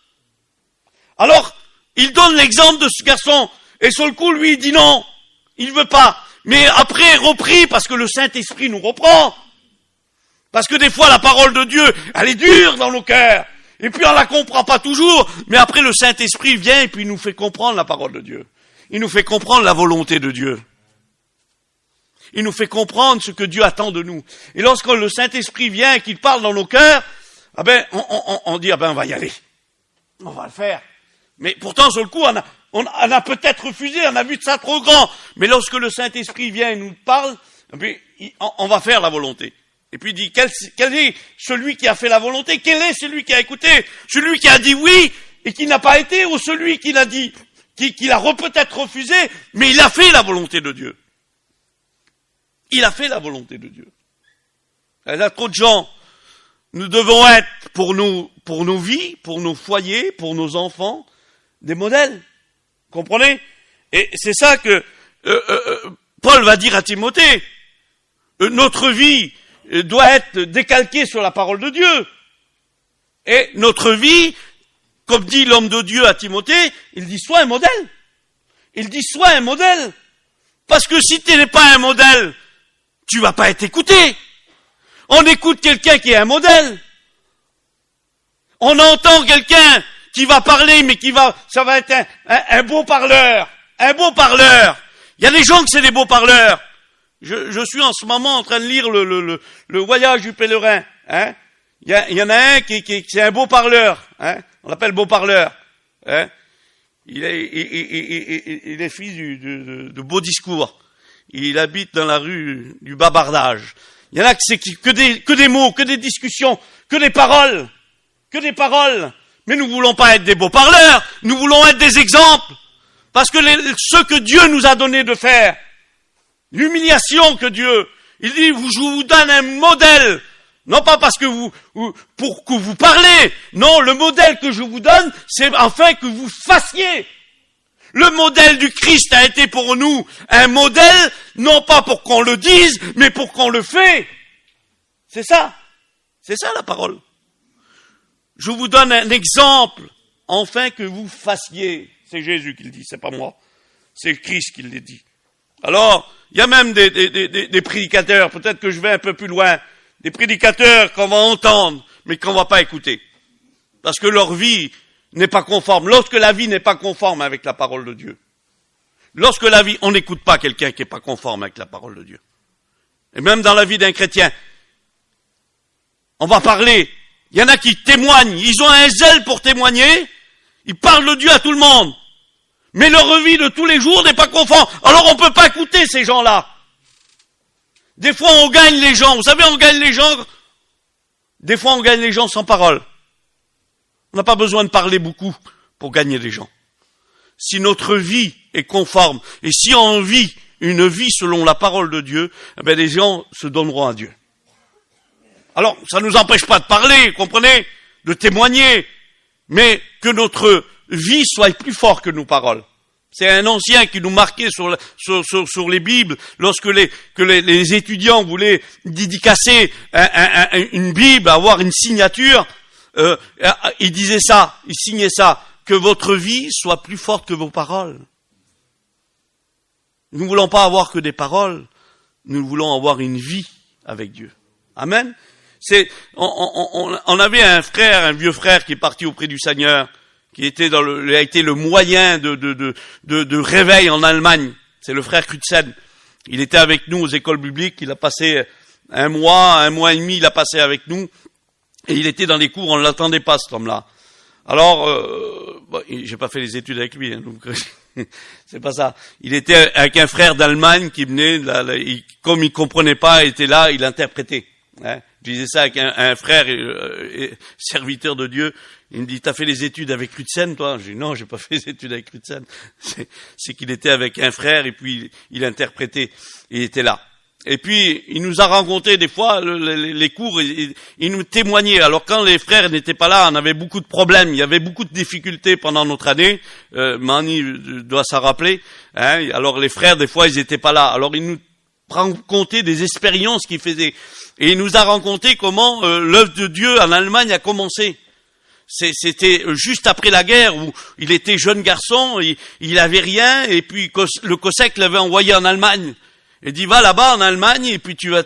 Alors, il donne l'exemple de ce garçon, et sur le coup, lui, il dit non, il veut pas. Mais après, repris, parce que le Saint-Esprit nous reprend. Parce que des fois, la parole de Dieu, elle est dure dans nos cœurs. Et puis, on la comprend pas toujours. Mais après, le Saint-Esprit vient et puis il nous fait comprendre la parole de Dieu. Il nous fait comprendre la volonté de Dieu. Il nous fait comprendre ce que Dieu attend de nous. Et lorsque le Saint-Esprit vient et qu'il parle dans nos cœurs, ah ben, on dit, ah ben, on va y aller. On va le faire. Mais pourtant, sur le coup, on a peut-être refusé, on a vu ça trop grand. Mais lorsque le Saint-Esprit vient et nous parle, on va faire la volonté. Et puis il dit, quel est celui qui a fait la volonté? Quel est celui qui a écouté? Celui qui a dit oui et qui n'a pas été, ou celui qui l'a dit, qui l'a peut-être refusé, mais il a fait la volonté de Dieu. Il a fait la volonté de Dieu. Il y a trop de gens. Nous devons être pour nos vies, pour nos foyers, pour nos enfants, des modèles. Comprenez? Et c'est ça que Paul va dire à Timothée. Notre vie doit être décalquée sur la parole de Dieu. Et notre vie, comme dit l'homme de Dieu à Timothée, il dit sois un modèle. Il dit sois un modèle. Parce que si tu n'es pas un modèle, tu vas pas être écouté. On écoute quelqu'un qui est un modèle. On entend quelqu'un qui va parler, mais ça va être un beau parleur. Un beau parleur. Il y a des gens que c'est des beaux parleurs. Je suis en ce moment en train de lire le voyage du pèlerin. Hein. Il y en a un qui c'est un beau parleur. Hein. On l'appelle beau parleur. Hein. Il est fils de beaux discours. Il habite dans la rue du Bavardage. Il y en a que c'est que des mots, que des discussions, que des paroles. Mais nous voulons pas être des beaux parleurs, nous voulons être des exemples. Parce que ce que Dieu nous a donné de faire, l'humiliation que Dieu, il dit, je vous donne un modèle. Non pas parce que pour que vous parlez. Non, le modèle que je vous donne, c'est afin que vous fassiez. Le modèle du Christ a été pour nous un modèle, non pas pour qu'on le dise, mais pour qu'on le fait. C'est ça la parole. Je vous donne un exemple, afin que vous fassiez. C'est Jésus qui le dit, c'est pas moi. C'est Christ qui le dit. Alors, il y a même des prédicateurs, peut-être que je vais un peu plus loin, des prédicateurs qu'on va entendre, mais qu'on va pas écouter. Parce que leur vie n'est pas conforme. Lorsque la vie n'est pas conforme avec la parole de Dieu. Lorsque la vie, on n'écoute pas quelqu'un qui n'est pas conforme avec la parole de Dieu. Et même dans la vie d'un chrétien, on va parler. Il y en a qui témoignent. Ils ont un zèle pour témoigner. Ils parlent de Dieu à tout le monde. Mais leur vie de tous les jours n'est pas conforme. Alors on ne peut pas écouter ces gens-là. Des fois on gagne les gens. Vous savez, on gagne les gens. Des fois on gagne les gens sans parole. On n'a pas besoin de parler beaucoup pour gagner les gens. Si notre vie est conforme, et si on vit une vie selon la parole de Dieu, eh bien les gens se donneront à Dieu. Alors, ça ne nous empêche pas de parler, comprenez, de témoigner, mais que notre vie soit plus forte que nos paroles. C'est un ancien qui nous marquait sur les Bibles, lorsque les étudiants voulaient dédicacer une Bible, avoir une signature, il disait ça, il signait ça, que votre vie soit plus forte que vos paroles. Nous ne voulons pas avoir que des paroles, nous voulons avoir une vie avec Dieu. Amen. On avait un frère, un vieux frère qui est parti auprès du Seigneur, qui était a été le moyen de réveil en Allemagne. C'est le frère Crutzen. Il était avec nous aux écoles bibliques. Il a passé un mois et demi, il a passé avec nous. Et il était dans les cours, on ne l'attendait pas, cet homme-là. Alors, j'ai pas fait les études avec lui, hein, donc c'est pas ça. Il était avec un frère d'Allemagne qui venait, comme il comprenait pas, il était là, il interprétait. Hein. Je disais ça avec un frère serviteur de Dieu. Il me dit, t'as fait les études avec Crutzen, toi? Je dis, non, j'ai pas fait les études avec Crutzen. C'est qu'il était avec un frère et puis il interprétait. Il était là. Et puis, il nous a rencontrés des fois, les cours, il nous témoignait. Alors, quand les frères n'étaient pas là, on avait beaucoup de problèmes. Il y avait beaucoup de difficultés pendant notre année. Mani doit s'en rappeler. Hein. Alors, les frères, des fois, ils n'étaient pas là. Alors, il nous racontait des expériences qu'il faisait. Et il nous a raconté comment l'œuvre de Dieu en Allemagne a commencé. C'était juste après la guerre où il était jeune garçon, il avait rien, et puis le COSEC l'avait envoyé en Allemagne. Il dit, va là-bas en Allemagne, et puis tu vas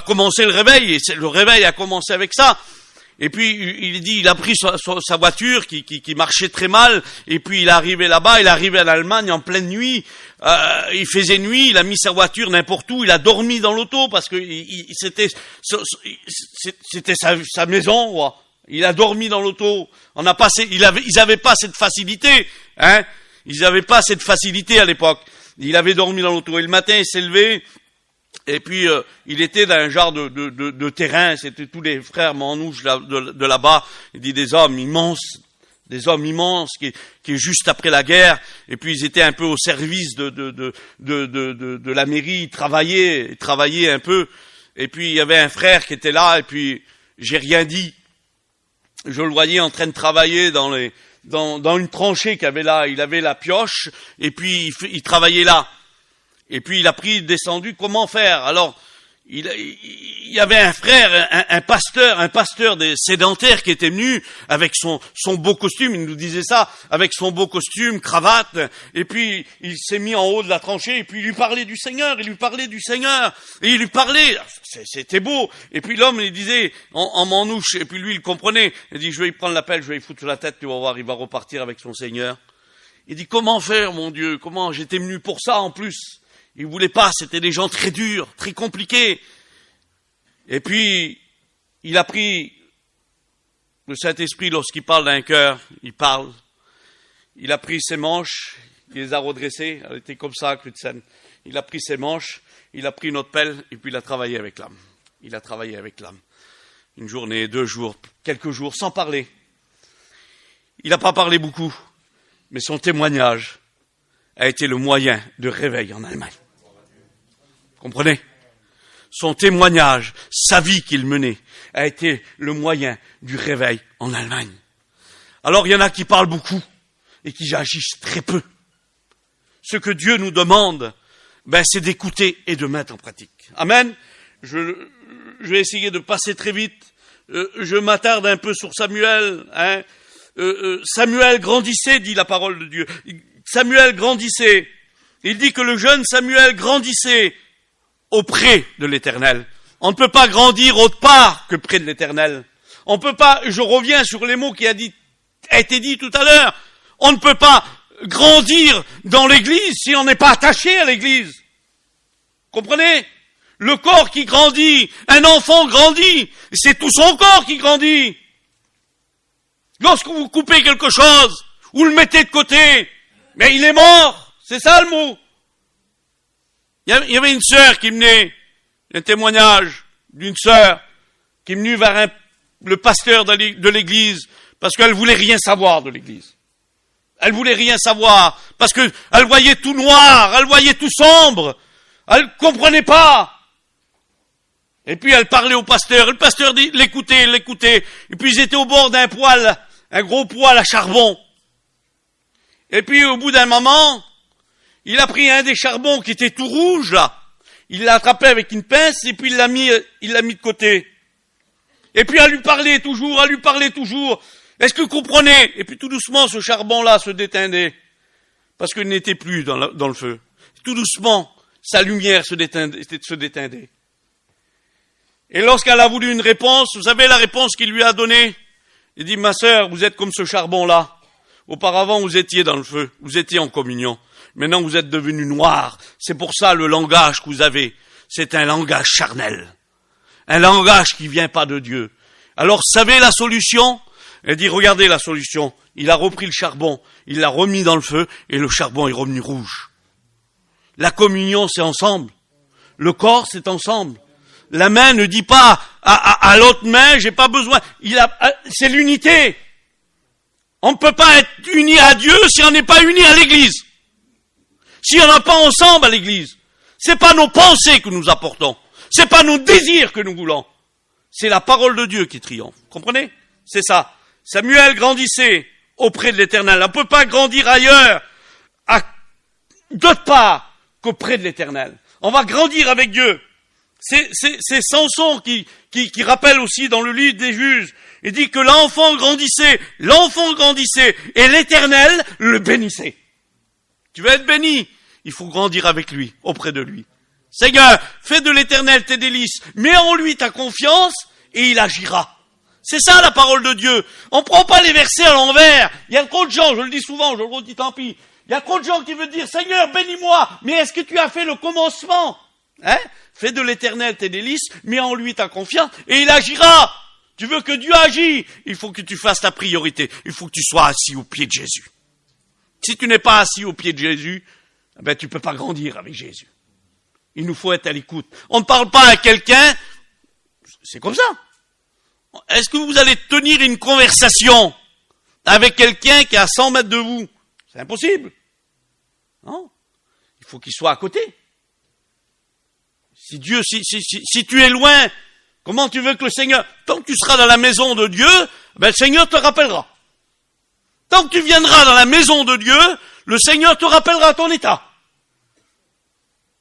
commencer le réveil, et le réveil a commencé avec ça. Et puis, il dit, il a pris sa voiture qui marchait très mal, et puis il est arrivé là-bas, il est arrivé en Allemagne en pleine nuit, il faisait nuit, il a mis sa voiture n'importe où, il a dormi dans l'auto, parce que c'était sa maison, quoi. Il a dormi dans l'auto. Ils avaient pas cette facilité, hein. Ils avaient pas cette facilité à l'époque. Il avait dormi dans l'auto, et le matin, il s'est levé, et puis, il était dans un genre de terrain, c'était tous les frères manouches de là-bas, il dit des hommes immenses qui est juste après la guerre, et puis ils étaient un peu au service de la mairie, ils travaillaient un peu, et puis il y avait un frère qui était là, et puis j'ai rien dit, je le voyais en train de travailler dans une tranchée qu'il y avait là, il avait la pioche, et puis il travaillait là. Et puis il a descendu, comment faire? Alors, il y avait un frère, un pasteur des sédentaires qui était venu avec son beau costume, il nous disait ça, avec son beau costume, cravate, et puis il s'est mis en haut de la tranchée, et puis il lui parlait du Seigneur, et il lui parlait, c'était beau, et puis l'homme, il disait, en manouche, et puis lui, il comprenait, il dit, je vais y prendre la pelle, je vais y foutre la tête, tu vas voir, il va repartir avec son Seigneur. Il dit, comment faire, mon Dieu, j'étais venu pour ça, en plus. Il voulait pas, c'était des gens très durs, très compliqués. Et puis, il a pris le Saint-Esprit lorsqu'il parle d'un cœur, il parle. Il a pris ses manches, il les a redressées, elle était comme ça, Crutzen. Il a pris ses manches, il a pris notre pelle, et puis il a travaillé avec l'âme. Une journée, 2 jours, quelques jours, sans parler. Il n'a pas parlé beaucoup, mais son témoignage a été le moyen de réveil en Allemagne. Comprenez? Son témoignage, sa vie qu'il menait, a été le moyen du réveil en Allemagne. Alors il y en a qui parlent beaucoup et qui agissent très peu. Ce que Dieu nous demande, c'est d'écouter et de mettre en pratique. Amen. Je vais essayer de passer très vite. Je m'attarde un peu sur Samuel. Hein. Samuel grandissait, dit la parole de Dieu. Samuel grandissait. Il dit que le jeune Samuel grandissait auprès de l'Éternel. On ne peut pas grandir autre part que près de l'Éternel. On peut pas, je reviens sur les mots qui a été dit tout à l'heure, on ne peut pas grandir dans l'église si on n'est pas attaché à l'église. Comprenez? Le corps qui grandit, un enfant grandit, c'est tout son corps qui grandit. Lorsque vous coupez quelque chose, vous le mettez de côté, mais il est mort. C'est ça le mot. Il y avait une sœur qui venait, un témoignage d'une sœur qui est venue vers le pasteur de l'église parce qu'elle voulait rien savoir de l'église. Elle voulait rien savoir parce que elle voyait tout noir, elle voyait tout sombre, elle comprenait pas. Et puis elle parlait au pasteur, le pasteur l'écoutait, et puis ils étaient au bord d'un poêle, un gros poêle à charbon. Et puis au bout d'un moment, il a pris un des charbons qui était tout rouge, là. Il l'a attrapé avec une pince, et puis il l'a mis de côté. Et puis elle lui parlait toujours. Est-ce que vous comprenez? Et puis tout doucement, ce charbon-là se déteindait. Parce qu'il n'était plus dans le feu. Tout doucement, sa lumière se déteindait. Et lorsqu'elle a voulu une réponse, vous savez la réponse qu'il lui a donnée? Il dit, ma sœur, vous êtes comme ce charbon-là. Auparavant, vous étiez dans le feu, vous étiez en communion. Maintenant, vous êtes devenu noir. C'est pour ça le langage que vous avez, c'est un langage charnel. Un langage qui vient pas de Dieu. Alors, savez la solution? Elle dit, regardez la solution. Il a repris le charbon, il l'a remis dans le feu, et le charbon est revenu rouge. La communion, c'est ensemble. Le corps, c'est ensemble. La main ne dit pas à l'autre main, j'ai pas besoin. C'est l'unité. On ne peut pas être uni à Dieu si on n'est pas uni à l'Église. Si on n'est pas ensemble à l'Église. C'est pas nos pensées que nous apportons. C'est pas nos désirs que nous voulons. C'est la parole de Dieu qui triomphe. Comprenez? C'est ça. Samuel grandissait auprès de l'Éternel. On ne peut pas grandir ailleurs, à d'autre part qu'auprès de l'Éternel. On va grandir avec Dieu. C'est Samson qui rappelle aussi dans le livre des Juges. Il dit que l'enfant grandissait, et l'Éternel le bénissait. Tu veux être béni? Il faut grandir avec lui, auprès de lui. Seigneur, fais de l'Éternel tes délices, mets en lui ta confiance, et il agira. C'est ça la parole de Dieu. On prend pas les versets à l'envers. Il y a trop de gens, je le dis souvent, je le redis tant pis. Il y a trop de gens qui veulent dire, Seigneur, bénis-moi, mais est-ce que tu as fait le commencement? Fais de l'Éternel tes délices, mets en lui ta confiance, et il agira. Tu veux que Dieu agisse, il faut que tu fasses ta priorité. Il faut que tu sois assis au pied de Jésus. Si tu n'es pas assis au pied de Jésus, ben tu peux pas grandir avec Jésus. Il nous faut être à l'écoute. On ne parle pas à quelqu'un, c'est comme ça. Est-ce que vous allez tenir une conversation avec quelqu'un qui est à 100 mètres de vous? C'est impossible. Non. Il faut qu'il soit à côté. Si tu es loin, comment tu veux que le Seigneur, tant que tu seras dans la maison de Dieu, ben le Seigneur te rappellera. Tant que tu viendras dans la maison de Dieu, le Seigneur te rappellera ton état.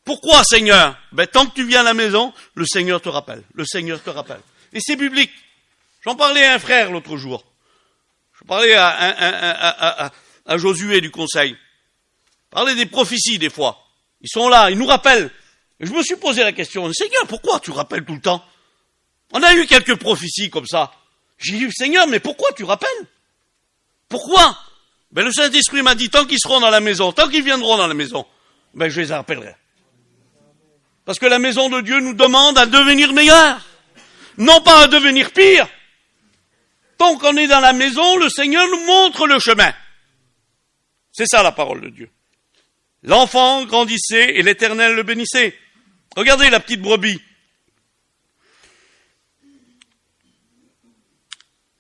Pourquoi, Seigneur? Ben, tant que tu viens à la maison, le Seigneur te rappelle. Le Seigneur te rappelle. Et c'est biblique. J'en parlais à un frère l'autre jour. Je parlais à Josué du conseil. Je parlais des prophéties des fois. Ils sont là, ils nous rappellent. Et je me suis posé la question, Seigneur, pourquoi tu rappelles tout le temps? On a eu quelques prophéties comme ça. J'ai dit, Seigneur, mais pourquoi tu rappelles? Pourquoi? Ben, le Saint-Esprit m'a dit, tant qu'ils seront dans la maison, tant qu'ils viendront dans la maison, ben, je les rappellerai. Parce que la maison de Dieu nous demande à devenir meilleurs. Non pas à devenir pire. Tant qu'on est dans la maison, le Seigneur nous montre le chemin. C'est ça la parole de Dieu. L'enfant grandissait et l'Éternel le bénissait. Regardez la petite brebis.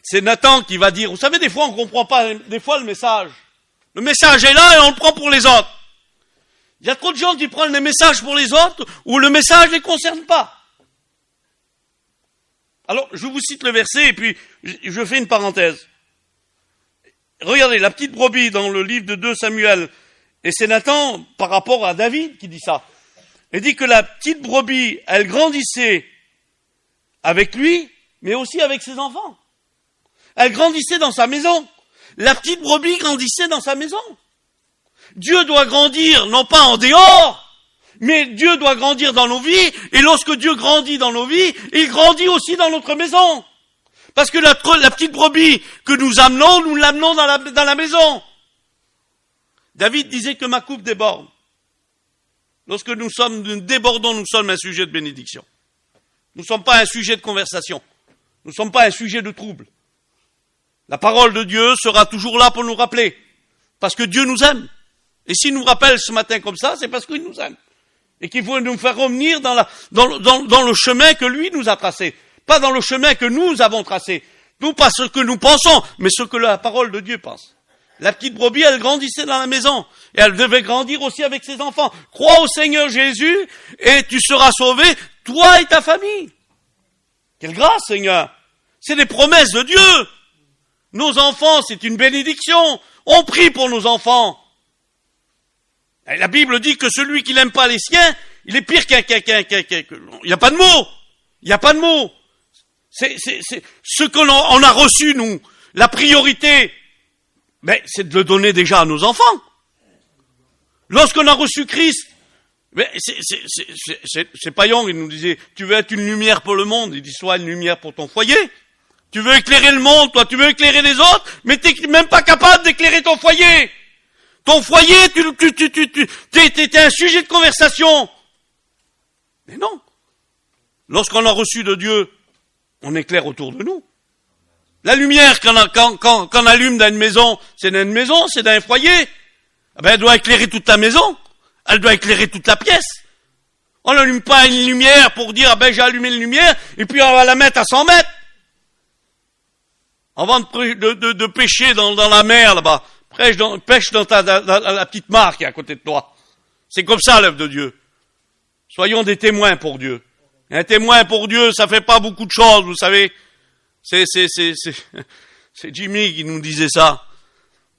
C'est Nathan qui va dire, vous savez, des fois on ne comprend pas des fois le message. Le message est là et on le prend pour les autres. Il y a trop de gens qui prennent les messages pour les autres où le message ne les concerne pas. Alors, je vous cite le verset et puis je fais une parenthèse. Regardez, la petite brebis dans le livre de 2 Samuel, et c'est Nathan par rapport à David qui dit ça. Il dit que la petite brebis, elle grandissait avec lui, mais aussi avec ses enfants. Elle grandissait dans sa maison. La petite brebis grandissait dans sa maison. Dieu doit grandir, non pas en dehors, mais Dieu doit grandir dans nos vies, et lorsque Dieu grandit dans nos vies, il grandit aussi dans notre maison. Parce que la petite brebis que nous amenons, nous l'amenons dans la maison. David disait que ma coupe déborde. Lorsque nous débordons, nous sommes un sujet de bénédiction. Nous ne sommes pas un sujet de conversation. Nous ne sommes pas un sujet de trouble. La parole de Dieu sera toujours là pour nous rappeler. Parce que Dieu nous aime. Et s'il nous rappelle ce matin comme ça, c'est parce qu'il nous aime. Et qu'il faut nous faire revenir dans le chemin que lui nous a tracé. Pas dans le chemin que nous avons tracé. Non pas ce que nous pensons, mais ce que la parole de Dieu pense. La petite brebis, elle grandissait dans la maison. Et elle devait grandir aussi avec ses enfants. Crois au Seigneur Jésus et tu seras sauvé, toi et ta famille. Quelle grâce, Seigneur. C'est des promesses de Dieu. Nos enfants, c'est une bénédiction. On prie pour nos enfants. Et la Bible dit que celui qui n'aime pas les siens, il est pire qu'un. Il n'y a pas de mots. Il n'y a pas de mots. C'est ce qu'on a reçu, nous. La priorité, mais c'est de le donner déjà à nos enfants. Lorsqu'on a reçu Christ, Mais c'est Payon, il nous disait, tu veux être une lumière pour le monde, il dit, sois une lumière pour ton foyer. Tu veux éclairer le monde, toi, tu veux éclairer les autres, mais t'es même pas capable d'éclairer ton foyer. Ton foyer, t'es un sujet de conversation. Mais non. Lorsqu'on a reçu de Dieu, on éclaire autour de nous. La lumière qu'on allume dans une maison, c'est dans une maison, c'est dans un foyer. Eh ben, elle doit éclairer toute la maison. Elle doit éclairer toute la pièce. On n'allume pas une lumière pour dire, ah ben, j'ai allumé une lumière, et puis on va la mettre à 100 mètres. Avant de pêcher dans la mer, là-bas, pêche dans la petite mare qui est à côté de toi. C'est comme ça, l'œuvre de Dieu. Soyons des témoins pour Dieu. Un témoin pour Dieu, ça fait pas beaucoup de choses, vous savez. C'est Jimmy qui nous disait ça.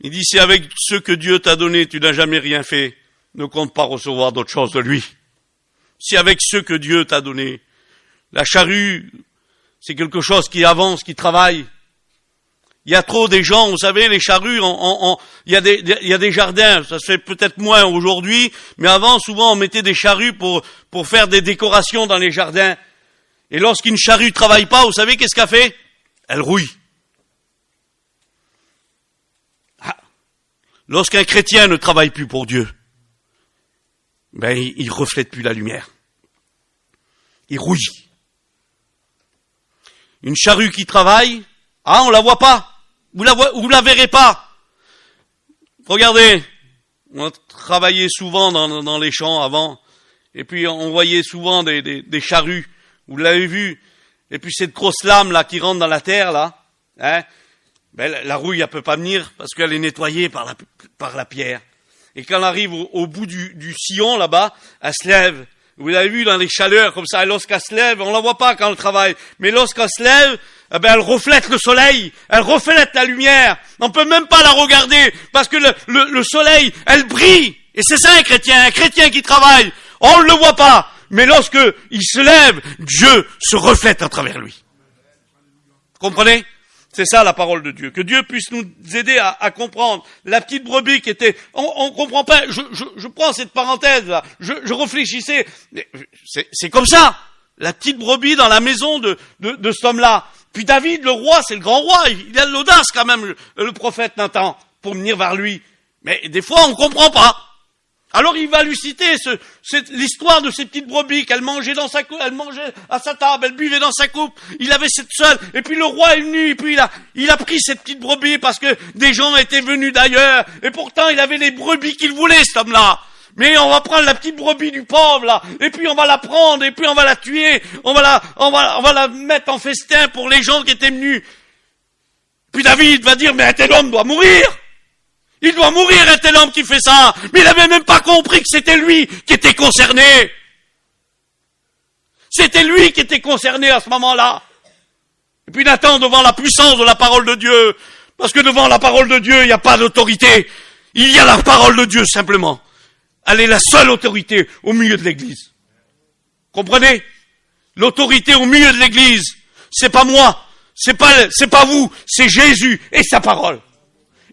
Il dit, si avec ce que Dieu t'a donné, tu n'as jamais rien fait, ne compte pas recevoir d'autre chose de lui. Si avec ce que Dieu t'a donné, la charrue, c'est quelque chose qui avance, qui travaille. Il y a trop des gens, vous savez, les charrues, il y a des jardins, ça se fait peut-être moins aujourd'hui, mais avant, souvent, on mettait des charrues pour faire des décorations dans les jardins. Et lorsqu'une charrue travaille pas, vous savez qu'est-ce qu'elle fait? Elle rouille. Ah. Lorsqu'un chrétien ne travaille plus pour Dieu, ben, il reflète plus la lumière. Il rouille. Une charrue qui travaille, ah, on la voit pas. Vous la verrez pas. Regardez, on travaillait souvent dans les champs avant, et puis on voyait souvent des charrues. Vous l'avez vu. Et puis cette grosse lame là qui rentre dans la terre là, hein, ben la rouille elle peut pas venir parce qu'elle est nettoyée par la pierre. Et quand elle arrive au bout du sillon là-bas, elle se lève. Vous l'avez vu dans les chaleurs comme ça. Et lorsqu'elle se lève, on la voit pas quand elle travaille, mais lorsqu'elle se lève, eh ben elle reflète le soleil, elle reflète la lumière. On peut même pas la regarder parce que le soleil, elle brille. Et c'est ça un chrétien qui travaille. On ne le voit pas. Mais lorsque il se lève, Dieu se reflète à travers lui. Comprenez? C'est ça la parole de Dieu. Que Dieu puisse nous aider à comprendre. La petite brebis qui était... On comprend pas. Je prends cette parenthèse là. Je réfléchissais. C'est comme ça. La petite brebis dans la maison de cet homme-là. Puis David, le roi, c'est le grand roi. Il a de l'audace quand même, le prophète Nathan, pour venir vers lui. Mais des fois, on comprend pas. Alors il va lui citer l'histoire de ces petites brebis qu'elle mangeait dans sa coupe, elle mangeait à sa table, elle buvait dans sa coupe, il avait cette seule, et puis le roi est venu, et puis il a pris cette petite brebis parce que des gens étaient venus d'ailleurs, et pourtant il avait les brebis qu'il voulait cet homme-là. Mais on va prendre la petite brebis du pauvre là, et puis on va la prendre, et puis on va la tuer, on va la mettre en festin pour les gens qui étaient venus. Puis David va dire, mais un tel homme doit mourir. Il doit mourir, un tel homme qui fait ça. Mais il n'avait même pas compris que c'était lui qui était concerné. C'était lui qui était concerné à ce moment-là. Et puis Nathan, devant la puissance de la parole de Dieu, parce que devant la parole de Dieu, il n'y a pas d'autorité. Il y a la parole de Dieu, simplement. Elle est la seule autorité au milieu de l'Église. Comprenez? L'autorité au milieu de l'Église, c'est pas moi, c'est pas vous, c'est Jésus et sa parole.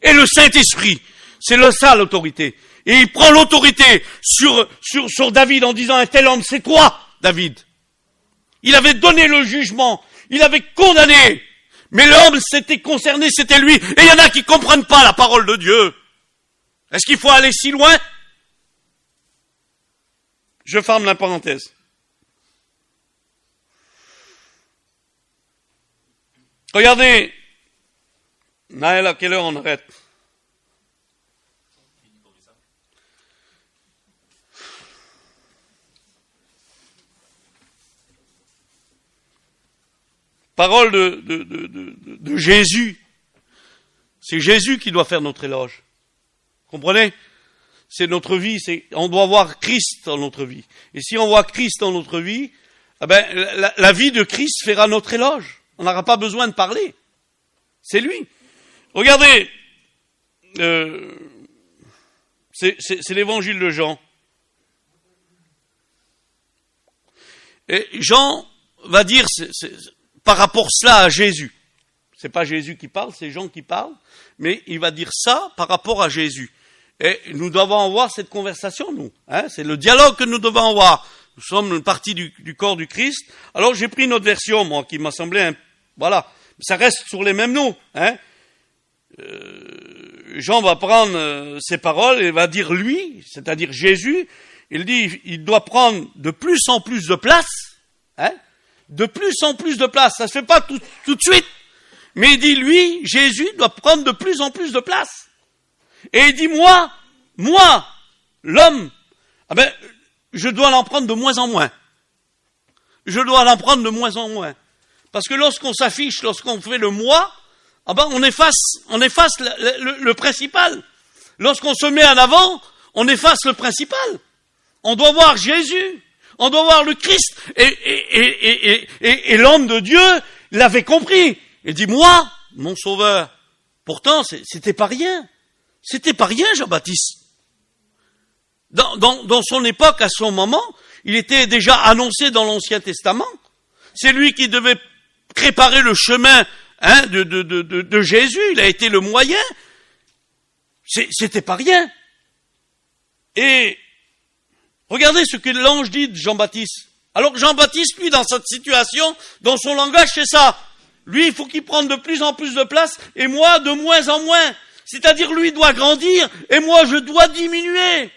Et le Saint-Esprit, c'est ça l'autorité. Et il prend l'autorité sur David en disant, un tel homme, c'est toi, David. Il avait donné le jugement, il avait condamné, mais l'homme s'était concerné, c'était lui. Et il y en a qui comprennent pas la parole de Dieu. Est-ce qu'il faut aller si loin? Je ferme la parenthèse. Regardez, Naël, à quelle heure on arrête? Parole de Jésus. C'est Jésus qui doit faire notre éloge. Comprenez? C'est notre vie, on doit voir Christ dans notre vie. Et si on voit Christ dans notre vie, eh ben, la vie de Christ fera notre éloge. On n'aura pas besoin de parler. C'est lui. Regardez, c'est l'évangile de Jean. Et Jean va dire par rapport cela à Jésus. C'est pas Jésus qui parle, c'est Jean qui parle, mais il va dire ça par rapport à Jésus. Et nous devons avoir cette conversation, nous. C'est le dialogue que nous devons avoir. Nous sommes une partie du corps du Christ. Alors j'ai pris une autre version, moi, qui m'a semblé, voilà, ça reste sur les mêmes noms. Jean va prendre ces paroles et va dire lui, c'est-à-dire Jésus. Il dit, il doit prendre de plus en plus de place. De plus en plus de place. Ça se fait pas tout de suite. Mais il dit, lui, Jésus, doit prendre de plus en plus de place. Et il dit, moi, l'homme, je dois l'en prendre de moins en moins. Je dois l'en prendre de moins en moins. Parce que lorsqu'on s'affiche, lorsqu'on fait le moi, on efface le principal. Lorsqu'on se met en avant, on efface le principal. On doit voir Jésus. On doit voir le Christ. Et l'homme de Dieu l'avait compris. Il dit, moi, mon sauveur. Pourtant, c'était pas rien. C'était pas rien, Jean-Baptiste. Dans son époque, à son moment, il était déjà annoncé dans l'Ancien Testament. C'est lui qui devait préparer le chemin de Jésus. Il a été le moyen. C'était pas rien. Et regardez ce que l'ange dit de Jean-Baptiste. Alors Jean-Baptiste, lui, dans cette situation, dans son langage, c'est ça. Lui, il faut qu'il prenne de plus en plus de place, et moi, de moins en moins. C'est-à-dire, lui doit grandir, et moi, je dois diminuer.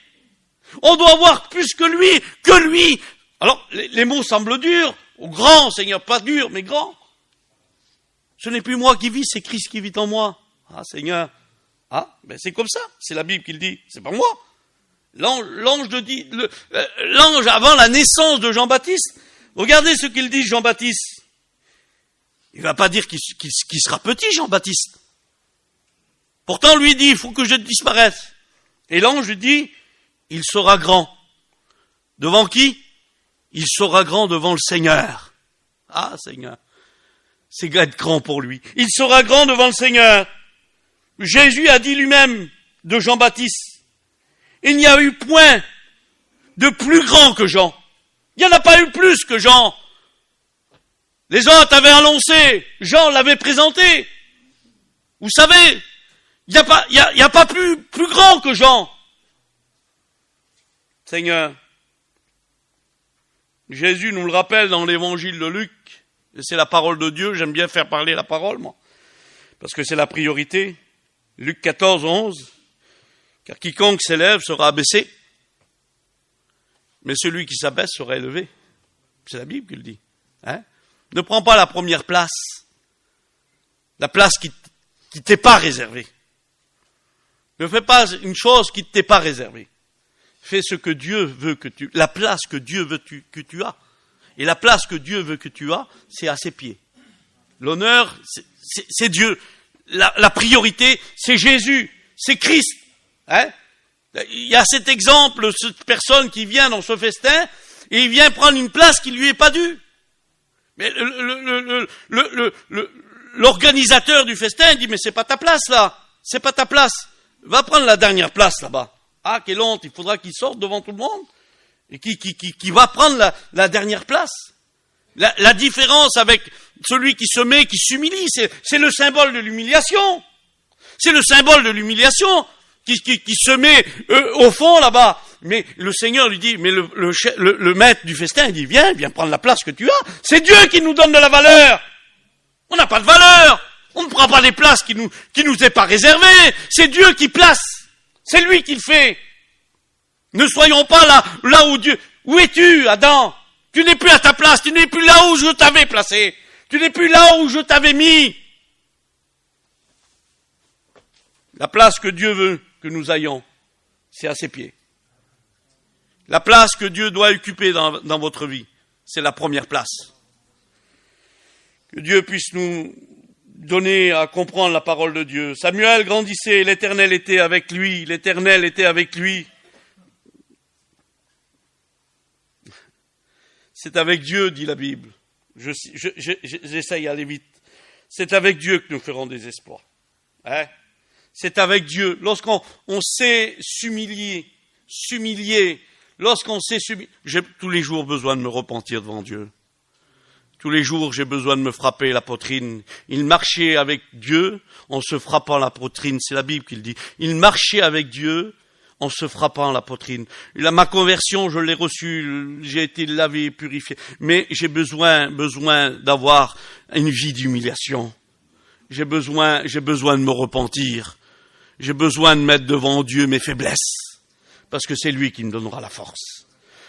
On doit avoir plus que lui. Alors, les mots semblent durs. Grand, Seigneur, pas dur, mais grand. Ce n'est plus moi qui vis, c'est Christ qui vit en moi. Ah, Seigneur. C'est comme ça. C'est la Bible qui le dit. C'est pas moi. L'ange avant la naissance de Jean-Baptiste. Regardez ce qu'il dit, Jean-Baptiste. Il va pas dire qu'il sera petit, Jean-Baptiste. Pourtant, lui dit, il faut que je disparaisse. Et l'ange lui dit, il sera grand. Devant qui? Il sera grand devant le Seigneur. Ah, Seigneur. C'est être grand pour lui. Il sera grand devant le Seigneur. Jésus a dit lui-même de Jean-Baptiste, il n'y a eu point de plus grand que Jean. Il n'y en a pas eu plus que Jean. Les autres avaient annoncé, Jean l'avait présenté. Vous savez, il n'y a pas plus grand que Jean. Seigneur, Jésus nous le rappelle dans l'évangile de Luc, et c'est la parole de Dieu, j'aime bien faire parler la parole, moi, parce que c'est la priorité. Luc 14, 11, car quiconque s'élève sera abaissé, mais celui qui s'abaisse sera élevé. C'est la Bible qui le dit. Ne prends pas la première place, la place qui t'est pas réservée. Ne fais pas une chose qui ne t'est pas réservée. Fais ce que Dieu veut la place que Dieu veut que tu as. Et la place que Dieu veut que tu as, c'est à ses pieds. L'honneur, c'est Dieu. La priorité, c'est Jésus, c'est Christ. Il y a cet exemple, cette personne qui vient dans ce festin, et il vient prendre une place qui lui est pas due. Mais l'organisateur du festin dit, mais c'est pas ta place là, c'est pas ta place. Va prendre la dernière place là-bas. Ah, quelle honte, il faudra qu'il sorte devant tout le monde. Et qui va prendre la dernière place. La différence avec celui qui se met, qui s'humilie, c'est le symbole de l'humiliation. C'est le symbole de l'humiliation qui se met au fond là-bas. Mais le Seigneur lui dit, mais le maître du festin, il dit, viens prendre la place que tu as. C'est Dieu qui nous donne de la valeur. On n'a pas de valeur. On ne prend pas des places qui nous est pas réservées. C'est Dieu qui place. C'est lui qui le fait. Ne soyons pas là où Dieu... Où es-tu, Adam? Tu n'es plus à ta place. Tu n'es plus là où je t'avais placé. Tu n'es plus là où je t'avais mis. La place que Dieu veut que nous ayons, c'est à ses pieds. La place que Dieu doit occuper dans votre vie, c'est la première place. Que Dieu puisse nous donner à comprendre la parole de Dieu. Samuel grandissait, l'Éternel était avec lui, l'Éternel était avec lui. C'est avec Dieu, dit la Bible. J'essaye d'aller vite. C'est avec Dieu que nous ferons des exploits. C'est avec Dieu. Lorsqu'on sait s'humilier, lorsqu'on sait j'ai tous les jours besoin de me repentir devant Dieu. Tous les jours, j'ai besoin de me frapper la poitrine. Il marchait avec Dieu en se frappant la poitrine. C'est la Bible qui le dit. Il marchait avec Dieu en se frappant la poitrine. Ma conversion, je l'ai reçue, j'ai été lavé, purifié. Mais j'ai besoin d'avoir une vie d'humiliation. J'ai besoin de me repentir. J'ai besoin de mettre devant Dieu mes faiblesses. Parce que c'est lui qui me donnera la force.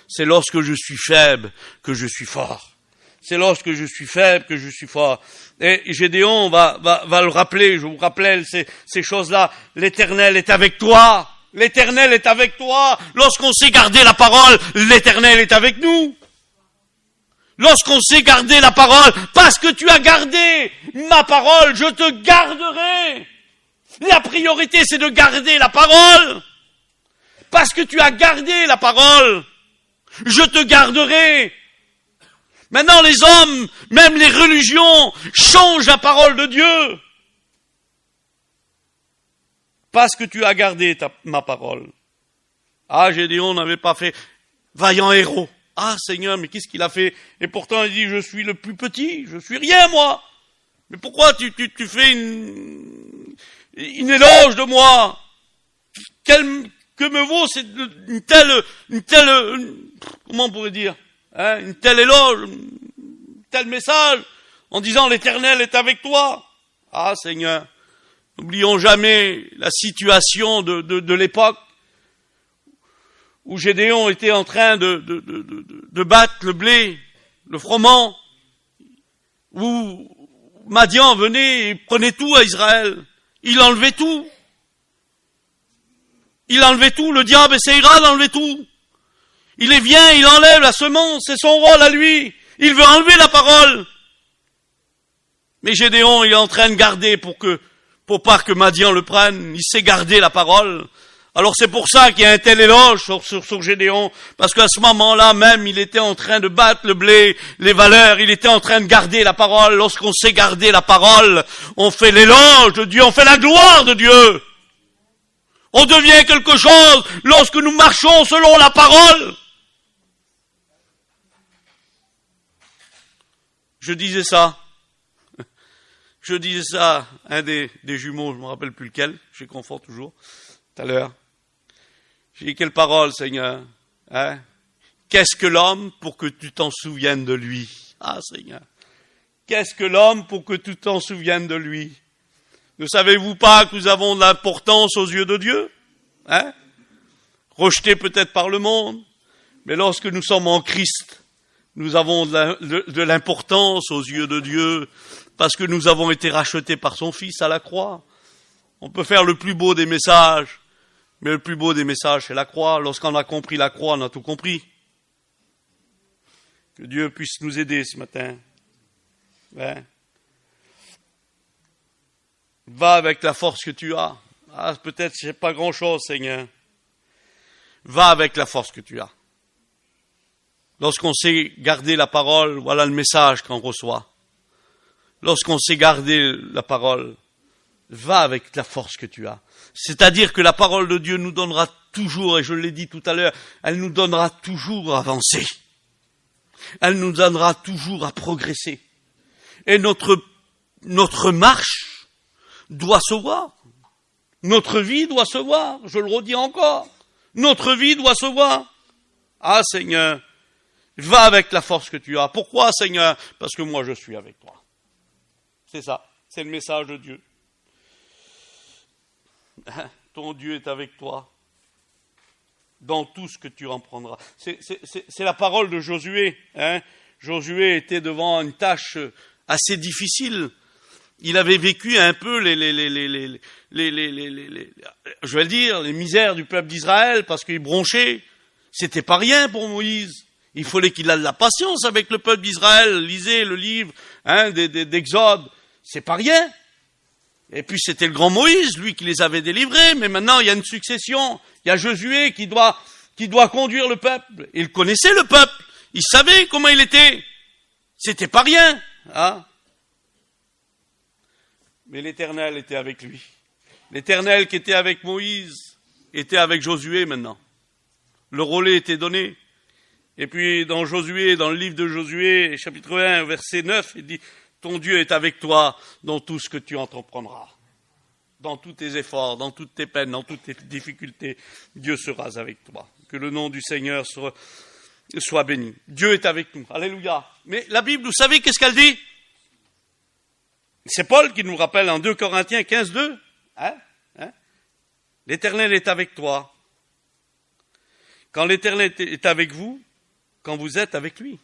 C'est lorsque je suis faible que je suis fort. C'est lorsque je suis faible que je suis fort. Et Gédéon va le rappeler, je vous rappelle ces choses-là. L'Éternel est avec toi. L'Éternel est avec toi. Lorsqu'on sait garder la parole, l'Éternel est avec nous. Lorsqu'on sait garder la parole, parce que tu as gardé ma parole, je te garderai. La priorité, c'est de garder la parole. Parce que tu as gardé la parole, je te garderai. Maintenant, les hommes, même les religions, changent la parole de Dieu. Parce que tu as gardé ma parole. Ah, Gédéon n'avait pas fait vaillant héros. Ah, Seigneur, mais qu'est-ce qu'il a fait? Et pourtant, il dit, je suis le plus petit, je suis rien, moi. Mais pourquoi tu fais une éloge de moi? Que me vaut une telle, comment on pourrait dire? Une telle éloge, un tel message, en disant l'Éternel est avec toi. Ah Seigneur, n'oublions jamais la situation de l'époque où Gédéon était en train de battre le blé, le froment, où Madian venait et prenait tout à Israël. Il enlevait tout. Il enlevait tout, le diable essayera d'enlever tout. Il vient, il enlève la semence, c'est son rôle à lui. Il veut enlever la parole. Mais Gédéon, il est en train de garder pour pas que Madian le prenne. Il sait garder la parole. Alors c'est pour ça qu'il y a un tel éloge sur Gédéon. Parce qu'à ce moment-là même, il était en train de battre le blé, les valeurs. Il était en train de garder la parole. Lorsqu'on sait garder la parole, on fait l'éloge de Dieu, on fait la gloire de Dieu. On devient quelque chose lorsque nous marchons selon la parole. Je disais ça à un des jumeaux, je ne me rappelle plus lequel, je confonds toujours, tout à l'heure. J'ai dit, quelle parole, Seigneur, hein? Qu'est-ce que l'homme pour que tu t'en souviennes de lui? Ah, Seigneur, qu'est-ce que l'homme pour que tu t'en souviennes de lui? Ne savez-vous pas que nous avons de l'importance aux yeux de Dieu? Hein? Rejetés peut-être par le monde, mais lorsque nous sommes en Christ, nous avons de l'importance aux yeux de Dieu, parce que nous avons été rachetés par son Fils à la croix. On peut faire le plus beau des messages, mais le plus beau des messages, c'est la croix. Lorsqu'on a compris la croix, on a tout compris. Que Dieu puisse nous aider ce matin. Hein? Va avec la force que tu as. Ah, peut-être c'est pas grand-chose, Seigneur. Va avec la force que tu as. Lorsqu'on sait garder la parole, voilà le message qu'on reçoit. Lorsqu'on sait garder la parole, va avec la force que tu as. C'est-à-dire que la parole de Dieu nous donnera toujours, et je l'ai dit tout à l'heure, elle nous donnera toujours à avancer. Elle nous donnera toujours à progresser. Et notre marche doit se voir. Notre vie doit se voir. Je le redis encore. Notre vie doit se voir. Ah, Seigneur, va avec la force que tu as. Pourquoi, Seigneur? Parce que moi, je suis avec toi. C'est ça. C'est le message de Dieu. Ton Dieu est avec toi dans tout ce que tu en prendras. C'est la parole de Josué. Hein? Josué était devant une tâche assez difficile. Il avait vécu un peu je vais le dire, les misères du peuple d'Israël parce qu'il bronchait. C'était pas rien pour Moïse. Il fallait qu'il ait de la patience avec le peuple d'Israël. Lisez le livre d'Exode. C'est pas rien. Et puis c'était le grand Moïse, lui, qui les avait délivrés. Mais maintenant, il y a une succession. Il y a Josué qui doit conduire le peuple. Il connaissait le peuple. Il savait comment il était. C'était pas rien. Hein? Mais l'Éternel était avec lui. L'Éternel qui était avec Moïse était avec Josué maintenant. Le relais était donné. Et puis dans Josué, dans le livre de Josué, chapitre 1, verset 9, il dit « Ton Dieu est avec toi dans tout ce que tu entreprendras. » dans tous tes efforts, dans toutes tes peines, dans toutes tes difficultés, Dieu sera avec toi. Que le nom du Seigneur soit béni. Dieu est avec nous. Alléluia. Mais la Bible, vous savez qu'est-ce qu'elle dit? C'est Paul qui nous rappelle en 2 Corinthiens 15, 2. L'Éternel est avec toi. Quand l'Éternel est avec vous, quand vous êtes avec lui.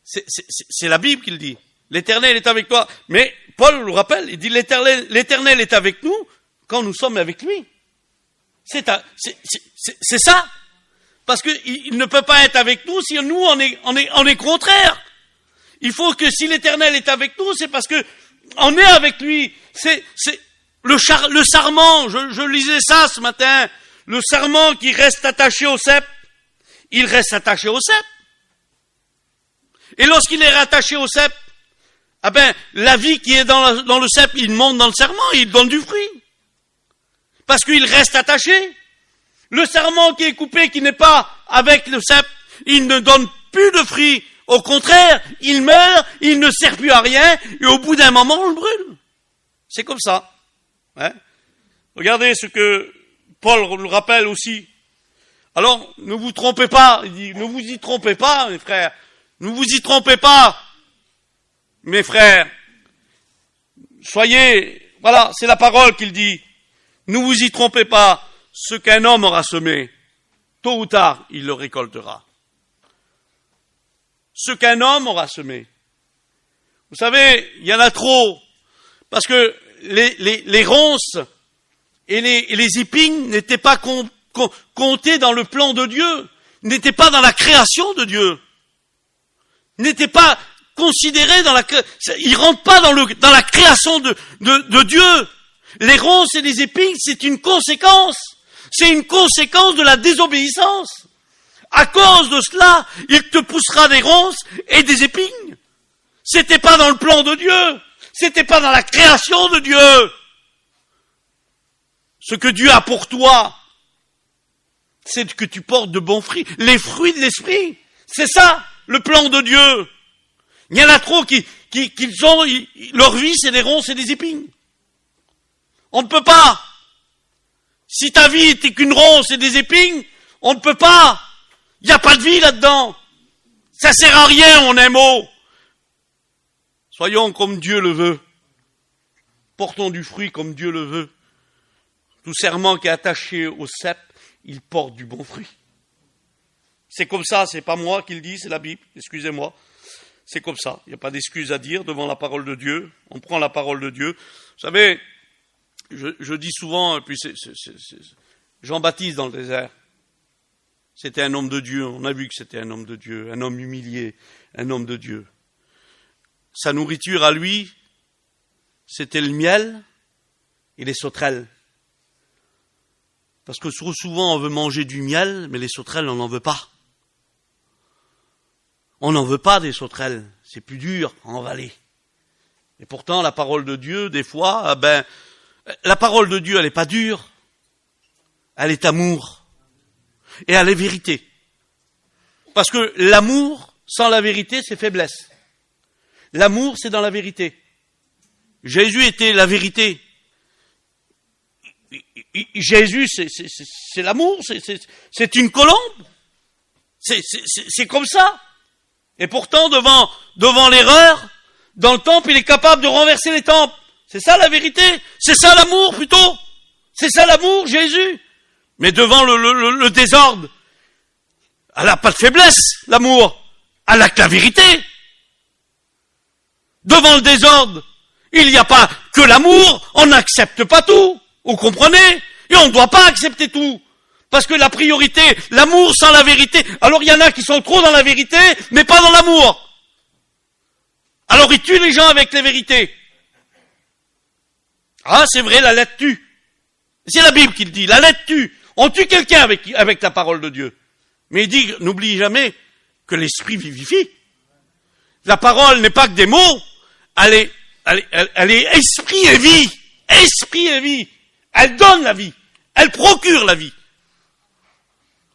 C'est la Bible qui le dit. L'Éternel est avec toi. Mais Paul le rappelle, il dit l'Éternel est avec nous quand nous sommes avec lui. C'est ça. Parce qu'il ne peut pas être avec nous si nous on est contraire. Il faut que si l'Éternel est avec nous, c'est parce que on est avec lui. C'est le sarment. Je lisais ça ce matin. Le sarment qui reste attaché au cep, il reste attaché au cep. Et lorsqu'il est rattaché au cep, la vie qui est dans le cep, il monte dans le sarment, il donne du fruit. Parce qu'il reste attaché. Le sarment qui est coupé, qui n'est pas avec le cep, il ne donne plus de fruits. Au contraire, il meurt, il ne sert plus à rien, et au bout d'un moment, on le brûle. C'est comme ça. Regardez ce que Paul nous rappelle aussi. Alors, ne vous trompez pas, il dit, ne vous y trompez pas, mes frères. Ne vous y trompez pas, mes frères. Voilà, c'est la parole qu'il dit. Ne vous y trompez pas. Ce qu'un homme aura semé, tôt ou tard, il le récoltera. Ce qu'un homme aura semé. Vous savez, il y en a trop. Parce que les ronces et les épines n'étaient pas comptées dans le plan de Dieu, n'étaient pas dans la création de Dieu, n'étaient pas considérés ils rentrent pas dans la création de Dieu. Les ronces et les épines, c'est une conséquence. C'est une conséquence de la désobéissance. À cause de cela, il te poussera des ronces et des épines. C'était pas dans le plan de Dieu. C'était pas dans la création de Dieu. Ce que Dieu a pour toi, c'est que tu portes de bons fruits. Les fruits de l'esprit. C'est ça, le plan de Dieu. Il y en a trop leur vie, c'est des ronces et des épines. On ne peut pas. Si ta vie était qu'une ronce et des épines, on ne peut pas. Il n'y a pas de vie là-dedans. Ça sert à rien en un mot. Soyons comme Dieu le veut. Portons du fruit comme Dieu le veut. Tout serment qui est attaché au cep, il porte du bon fruit. C'est comme ça, c'est pas moi qui le dis, c'est la Bible, excusez-moi. C'est comme ça, il n'y a pas d'excuse à dire devant la parole de Dieu. On prend la parole de Dieu. Vous savez, je dis souvent, et puis c'est Jean-Baptiste dans le désert. C'était un homme de Dieu, on a vu que c'était un homme de Dieu, un homme humilié, un homme de Dieu. Sa nourriture à lui, c'était le miel et les sauterelles. Parce que trop souvent on veut manger du miel, mais les sauterelles on n'en veut pas. On n'en veut pas des sauterelles, c'est plus dur à avaler. Et pourtant la parole de Dieu, des fois, la parole de Dieu elle n'est pas dure, elle est amour. Et elle est vérité. Parce que l'amour, sans la vérité, c'est faiblesse. L'amour, c'est dans la vérité. Jésus était la vérité. Jésus, c'est l'amour, c'est une colombe. C'est comme ça. Et pourtant, devant l'erreur, dans le temple, il est capable de renverser les temples. C'est ça la vérité. C'est ça l'amour, plutôt. C'est ça l'amour, Jésus. Mais devant le désordre, elle n'a pas de faiblesse, l'amour. Elle n'a que la vérité. Devant le désordre, il n'y a pas que l'amour, on n'accepte pas tout. Vous comprenez? Et on ne doit pas accepter tout. Parce que la priorité, l'amour sans la vérité. Alors il y en a qui sont trop dans la vérité, mais pas dans l'amour. Alors ils tuent les gens avec les vérités. Ah, c'est vrai, la lettre tue. C'est la Bible qui le dit, la lettre tue. On tue quelqu'un avec la parole de Dieu. Mais il dit, n'oublie jamais que l'esprit vivifie. La parole n'est pas que des mots, elle est esprit et vie. Esprit et vie. Elle donne la vie. Elle procure la vie.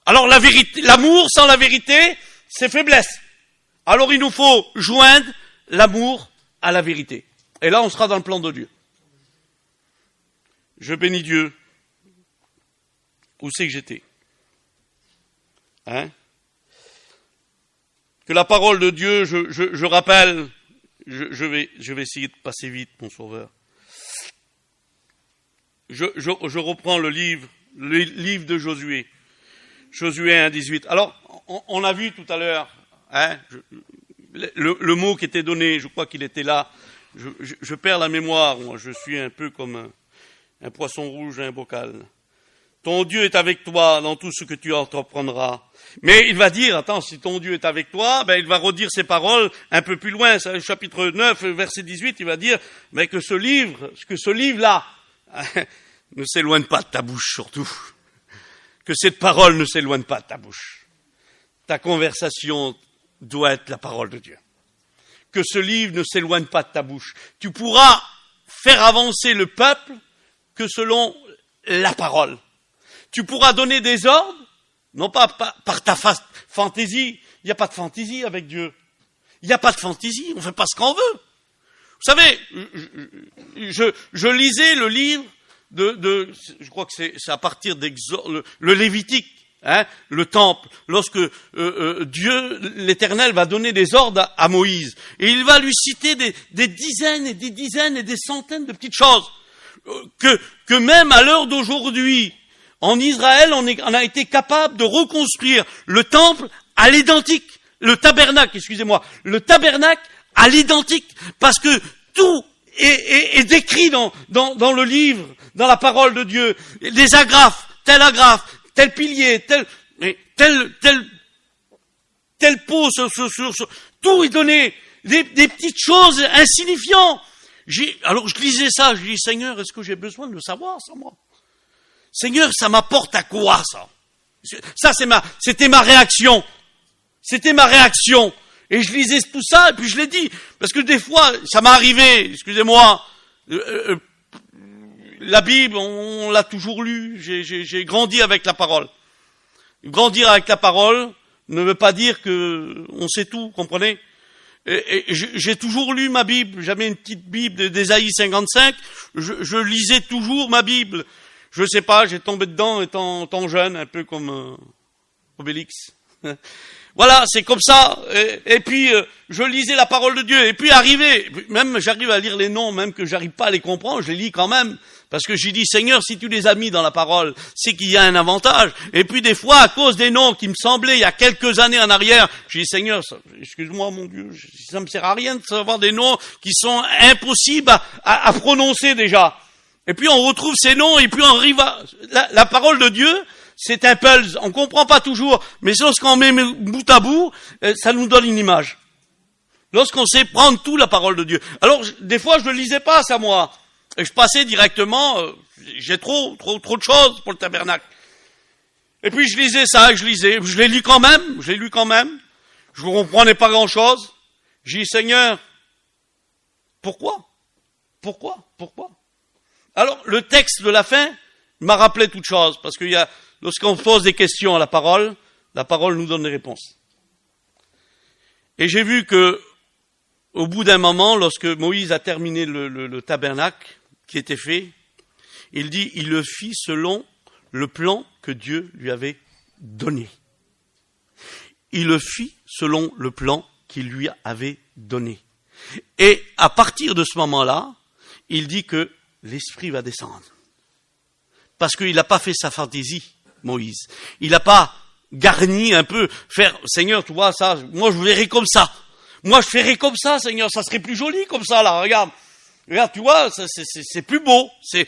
Alors la vérité, l'amour sans la vérité, c'est faiblesse. Alors il nous faut joindre l'amour à la vérité. Et là, on sera dans le plan de Dieu. je bénis Dieu. Où c'est que j'étais? Que la parole de Dieu, je rappelle, je vais essayer de passer vite, mon sauveur. Je reprends le livre de Josué. Josué 1,18. Alors, on a vu tout à l'heure, le mot qui était donné, je crois qu'il était là. Je perds la mémoire, moi, je suis un peu comme un poisson rouge à un bocal. Ton Dieu est avec toi dans tout ce que tu entreprendras. Mais il va dire, attends, si ton Dieu est avec toi, il va redire ces paroles un peu plus loin, c'est le chapitre 9, verset 18, il va dire, que ce livre-là, ne s'éloigne pas de ta bouche surtout. Que cette parole ne s'éloigne pas de ta bouche. Ta conversation doit être la parole de Dieu. Que ce livre ne s'éloigne pas de ta bouche. Tu pourras faire avancer le peuple que selon la parole. Tu pourras donner des ordres, non pas par ta fantaisie. Il n'y a pas de fantaisie avec Dieu. Il n'y a pas de fantaisie, on ne fait pas ce qu'on veut. Vous savez, je lisais le livre je crois que c'est à partir d'Exode, le Lévitique, le temple, lorsque Dieu, l'Éternel, va donner des ordres à Moïse. Et il va lui citer des dizaines et des dizaines et des centaines de petites choses. Que même à l'heure d'aujourd'hui, en Israël, on a été capable de reconstruire le temple à l'identique, le tabernacle à l'identique, parce que tout est décrit dans le livre, dans la parole de Dieu. Les agrafes, tel pilier, tel pot, tout est donné, des petites choses insignifiantes. Alors je lisais ça, je dis, Seigneur, est-ce que j'ai besoin de le savoir, ça, moi? Seigneur, ça m'apporte à quoi, ça? Ça, c'était ma réaction. C'était ma réaction. Et je lisais tout ça, et puis je l'ai dit. Parce que des fois, ça m'est arrivé, excusez-moi, la Bible, on l'a toujours lue. J'ai grandi avec la parole. Grandir avec la parole ne veut pas dire que on sait tout, comprenez? Et j'ai toujours lu ma Bible. J'avais une petite Bible d'Ésaïe 55. Je lisais toujours ma Bible. Je sais pas, j'ai tombé dedans étant jeune, un peu comme Obélix. Voilà, c'est comme ça. Et puis, je lisais la parole de Dieu. Et puis, même j'arrive à lire les noms, même que j'arrive pas à les comprendre, je les lis quand même. Parce que j'ai dit, Seigneur, si tu les as mis dans la parole, c'est qu'il y a un avantage. Et puis, des fois, à cause des noms qui me semblaient il y a quelques années en arrière, j'ai dit, Seigneur, excuse-moi, mon Dieu, ça me sert à rien de savoir des noms qui sont impossibles à prononcer déjà. Et puis, on retrouve ces noms, et puis on arrive la parole de Dieu, c'est un puzzle, on comprend pas toujours, mais lorsqu'on met bout à bout, ça nous donne une image. Lorsqu'on sait prendre tout la parole de Dieu. Alors, des fois, je ne lisais pas ça, moi. Et je passais directement, j'ai trop de choses pour le tabernacle. Et puis, je lisais ça, je l'ai lu quand même, je ne comprenais pas grand-chose. J'ai dit, Seigneur, pourquoi? Alors, le texte de la fin m'a rappelé toute chose, parce que lorsqu'on pose des questions à la parole nous donne des réponses. Et j'ai vu que, au bout d'un moment, lorsque Moïse a terminé le tabernacle qui était fait, il dit, il le fit selon le plan que Dieu lui avait donné. Il le fit selon le plan qu'il lui avait donné. Et à partir de ce moment-là, il dit que l'Esprit va descendre. Parce qu'il n'a pas fait sa fantaisie, Moïse. Il n'a pas garni un peu, Seigneur, tu vois, ça, moi je verrai comme ça. Moi je ferai comme ça, Seigneur, ça serait plus joli comme ça, là, regarde, tu vois, c'est plus beau. Il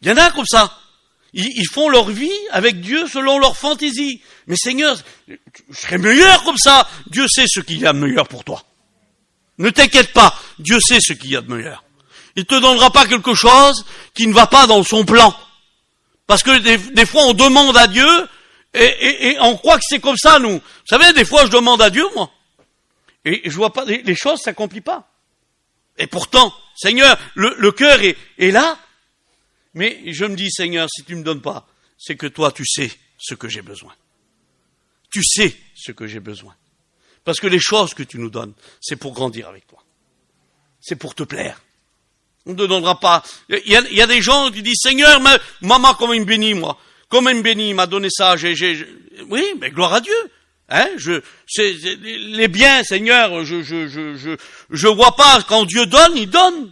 y en a comme ça. Ils font leur vie avec Dieu selon leur fantaisie. Mais Seigneur, je serais meilleur comme ça. Dieu sait ce qu'il y a de meilleur pour toi. Ne t'inquiète pas, Dieu sait ce qu'il y a de meilleur. Il te donnera pas quelque chose qui ne va pas dans son plan. Parce que des fois, on demande à Dieu et on croit que c'est comme ça, nous. Vous savez, des fois, je demande à Dieu, moi. Et je vois pas, les choses s'accomplissent pas. Et pourtant, Seigneur, le cœur est là. Mais je me dis, Seigneur, si tu me donnes pas, c'est que toi, tu sais ce que j'ai besoin. Tu sais ce que j'ai besoin. Parce que les choses que tu nous donnes, c'est pour grandir avec toi. C'est pour te plaire. On ne te donnera pas. Il y a des gens qui disent, Seigneur, maman, comme il me bénit, moi. Comme il me bénit, il m'a donné ça. Oui, mais gloire à Dieu. Hein, les biens, Seigneur, je vois pas, quand Dieu donne, il donne.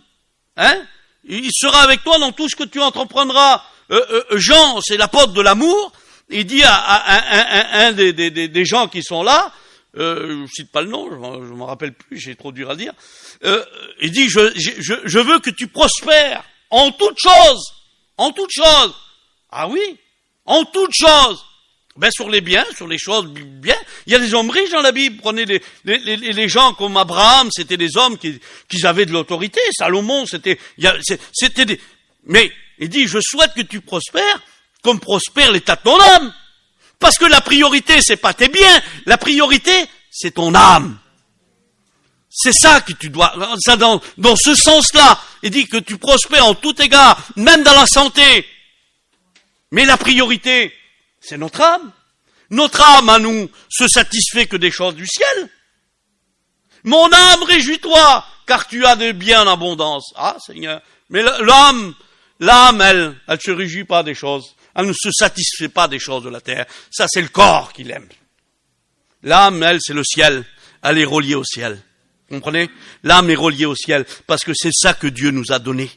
Hein? Il sera avec toi dans tout ce que tu entreprendras. Jean, c'est l'apôtre de l'amour. Il dit à un des gens qui sont là, je cite pas le nom, je m'en rappelle plus, j'ai trop dur à dire. Il dit, je veux que tu prospères en toutes choses. En toutes choses. Ah oui, en toutes choses. Ben, sur les biens, sur les choses bien. Il y a des hommes riches dans la Bible. Prenez les gens comme Abraham, c'était des hommes qui avaient de l'autorité. Salomon, c'était des, mais il dit, je souhaite que tu prospères comme prospère l'état de ton âme. Parce que la priorité, c'est pas tes biens. La priorité, c'est ton âme. C'est ça que tu dois, ça dans ce sens-là. Il dit que tu prospères en tout égard, même dans la santé. Mais la priorité, c'est notre âme. Notre âme, à nous, se satisfait que des choses du ciel. Mon âme, réjouis-toi, car tu as des biens en abondance. Ah, Seigneur. Mais l'âme, elle se réjouit pas des choses. Elle ne se satisfait pas des choses de la terre. Ça, c'est le corps qu'il aime. L'âme, elle, c'est le ciel. Elle est reliée au ciel. Vous comprenez? L'âme est reliée au ciel, parce que c'est ça que Dieu nous a donné.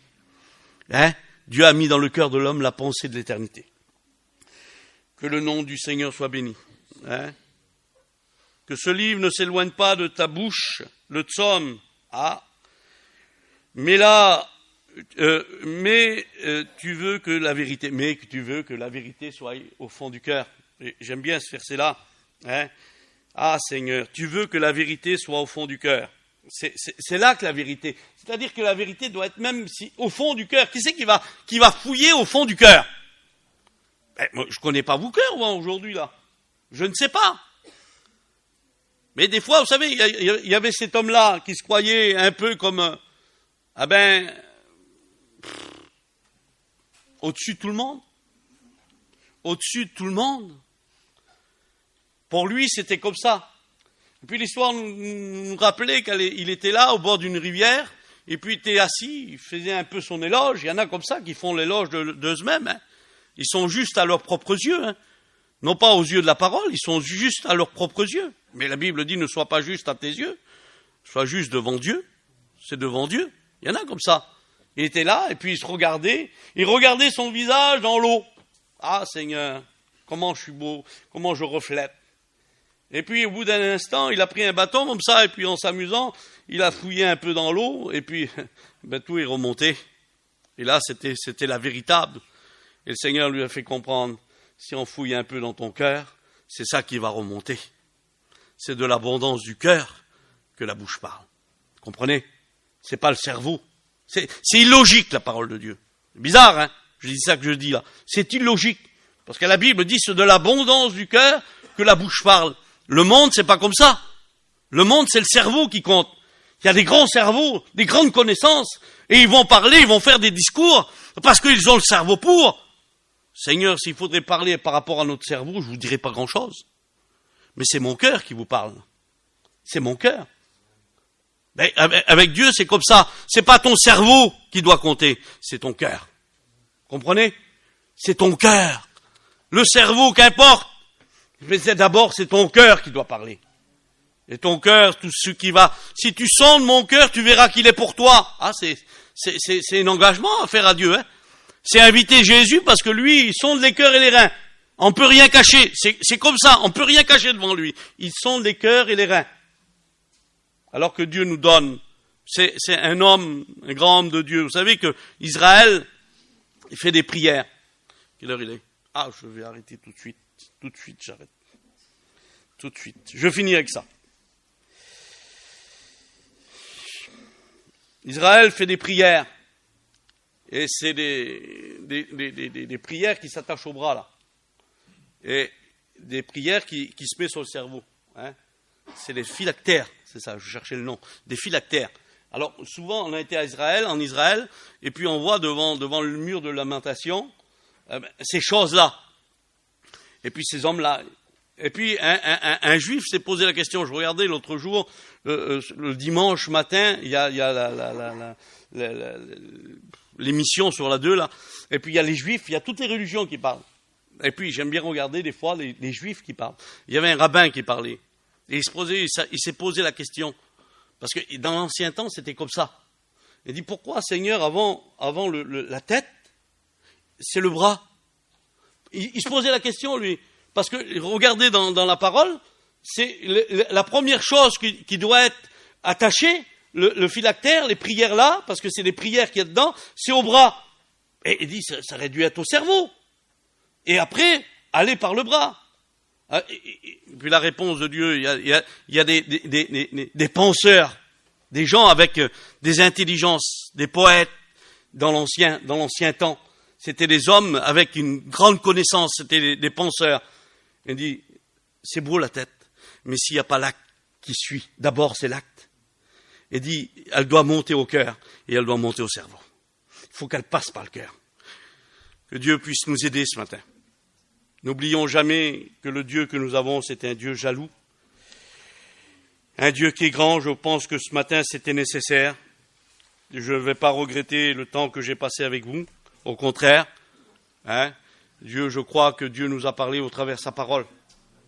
Hein? Dieu a mis dans le cœur de l'homme la pensée de l'éternité. Que le nom du Seigneur soit béni. Hein? Que ce livre ne s'éloigne pas de ta bouche, le psaume. Ah. Mais là, tu veux que la vérité soit au fond du cœur. Et j'aime bien ce verset-là. Hein? Ah Seigneur, tu veux que la vérité soit au fond du cœur. C'est là que la vérité. C'est-à-dire que la vérité doit être même au fond du cœur. Qui c'est qui va fouiller au fond du cœur? Moi, je connais pas vos cœurs, moi, aujourd'hui, là. Je ne sais pas. Mais des fois, vous savez, il y avait cet homme-là qui se croyait un peu comme, au-dessus de tout le monde. Au-dessus de tout le monde. Pour lui, c'était comme ça. Et puis l'histoire nous rappelait qu'il était là, au bord d'une rivière, et puis il était assis, il faisait un peu son éloge. Il y en a comme ça qui font l'éloge d'eux-mêmes, hein. Ils sont justes à leurs propres yeux, hein. Non pas aux yeux de la parole, ils sont justes à leurs propres yeux. Mais la Bible dit, ne sois pas juste à tes yeux, sois juste devant Dieu. C'est devant Dieu. Il y en a comme ça. Il était là, et puis il regardait son visage dans l'eau. Ah Seigneur, comment je suis beau, comment je reflète. Et puis au bout d'un instant, il a pris un bâton comme ça, et puis en s'amusant, il a fouillé un peu dans l'eau, et puis tout est remonté. Et là, c'était la véritable. Et le Seigneur lui a fait comprendre, si on fouille un peu dans ton cœur, c'est ça qui va remonter. C'est de l'abondance du cœur que la bouche parle. Comprenez? C'est pas le cerveau. C'est illogique, la parole de Dieu. C'est bizarre, hein? Je dis ça que je dis là. C'est illogique. Parce que la Bible dit, c'est de l'abondance du cœur que la bouche parle. Le monde, c'est pas comme ça. Le monde, c'est le cerveau qui compte. Il y a des grands cerveaux, des grandes connaissances, et ils vont parler, ils vont faire des discours, parce qu'ils ont le cerveau pour. Seigneur, s'il faudrait parler par rapport à notre cerveau, je vous dirais pas grand-chose. Mais c'est mon cœur qui vous parle. C'est mon cœur. Mais avec Dieu, c'est comme ça. C'est pas ton cerveau qui doit compter, c'est ton cœur. Comprenez? C'est ton cœur. Le cerveau, qu'importe. Mais d'abord, c'est ton cœur qui doit parler. Et ton cœur, tout ce qui va... Si tu sondes mon cœur, tu verras qu'il est pour toi. Ah, c'est un engagement à faire à Dieu, hein. C'est inviter Jésus parce que lui, il sonde les cœurs et les reins. On peut rien cacher. C'est comme ça. On peut rien cacher devant lui. Il sonde les cœurs et les reins. Alors que Dieu nous donne. C'est un homme, un grand homme de Dieu. Vous savez que Israël, il fait des prières. Quelle heure il est? Ah, je vais arrêter tout de suite. Tout de suite, j'arrête. Tout de suite. Je finis avec ça. Israël fait des prières. Et c'est des prières qui s'attachent au bras, là. Et des prières qui se mettent sur le cerveau. Hein. C'est des phylactères, c'est ça, je cherchais le nom. Des phylactères. Alors, souvent, on a été en Israël, et puis on voit devant le mur de lamentation, ces choses-là. Et puis ces hommes-là, Et puis un juif s'est posé la question. Je regardais l'autre jour, le dimanche matin, il y a l'émission sur la 2 là. Et puis il y a les juifs, il y a toutes les religions qui parlent. Et puis j'aime bien regarder des fois les juifs qui parlent. Il y avait un rabbin qui parlait. Et il s'est posé la question. Parce que dans l'ancien temps, c'était comme ça. Il dit, pourquoi, Seigneur, avant la tête, c'est le bras? Il se posait la question, lui. Parce que, regardez dans la parole, c'est la première chose qui doit être attachée, le phylactère, les prières là, parce que c'est les prières qu'il y a dedans, c'est au bras. Et il dit, ça aurait dû être au cerveau. Et après, aller par le bras. Et puis la réponse de Dieu, il y a des penseurs, des gens avec des intelligences, des poètes dans l'ancien temps. C'était des hommes avec une grande connaissance, c'était des penseurs. Il dit, c'est beau la tête, mais s'il n'y a pas l'acte qui suit, d'abord c'est l'acte. Il dit, elle doit monter au cœur et elle doit monter au cerveau. Il faut qu'elle passe par le cœur. Que Dieu puisse nous aider ce matin. N'oublions jamais que le Dieu que nous avons, c'est un Dieu jaloux. Un Dieu qui est grand. Je pense que ce matin, c'était nécessaire. Je ne vais pas regretter le temps que j'ai passé avec vous. Au contraire, Dieu, je crois que Dieu nous a parlé au travers de sa parole.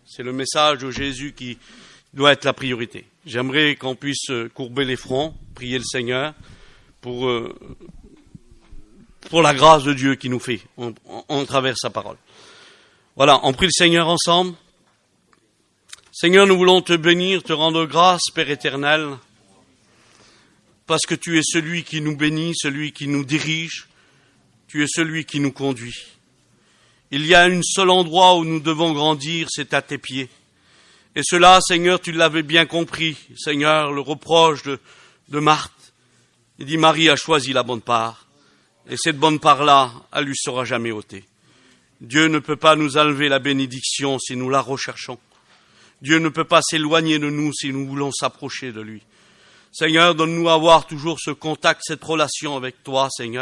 C'est le message de Jésus qui doit être la priorité. J'aimerais qu'on puisse courber les fronts, prier le Seigneur pour la grâce de Dieu qui nous fait en travers de sa parole. Voilà, on prie le Seigneur ensemble. Seigneur, nous voulons te bénir, te rendre grâce, Père éternel, parce que tu es celui qui nous bénit, celui qui nous dirige, tu es celui qui nous conduit. Il y a un seul endroit où nous devons grandir, c'est à tes pieds. Et cela, Seigneur, tu l'avais bien compris, Seigneur, le reproche de Marthe. Il dit, Marie a choisi la bonne part, et cette bonne part-là, elle lui sera jamais ôtée. Dieu ne peut pas nous enlever la bénédiction si nous la recherchons. Dieu ne peut pas s'éloigner de nous si nous voulons s'approcher de lui. Seigneur, donne-nous avoir toujours ce contact, cette relation avec toi, Seigneur.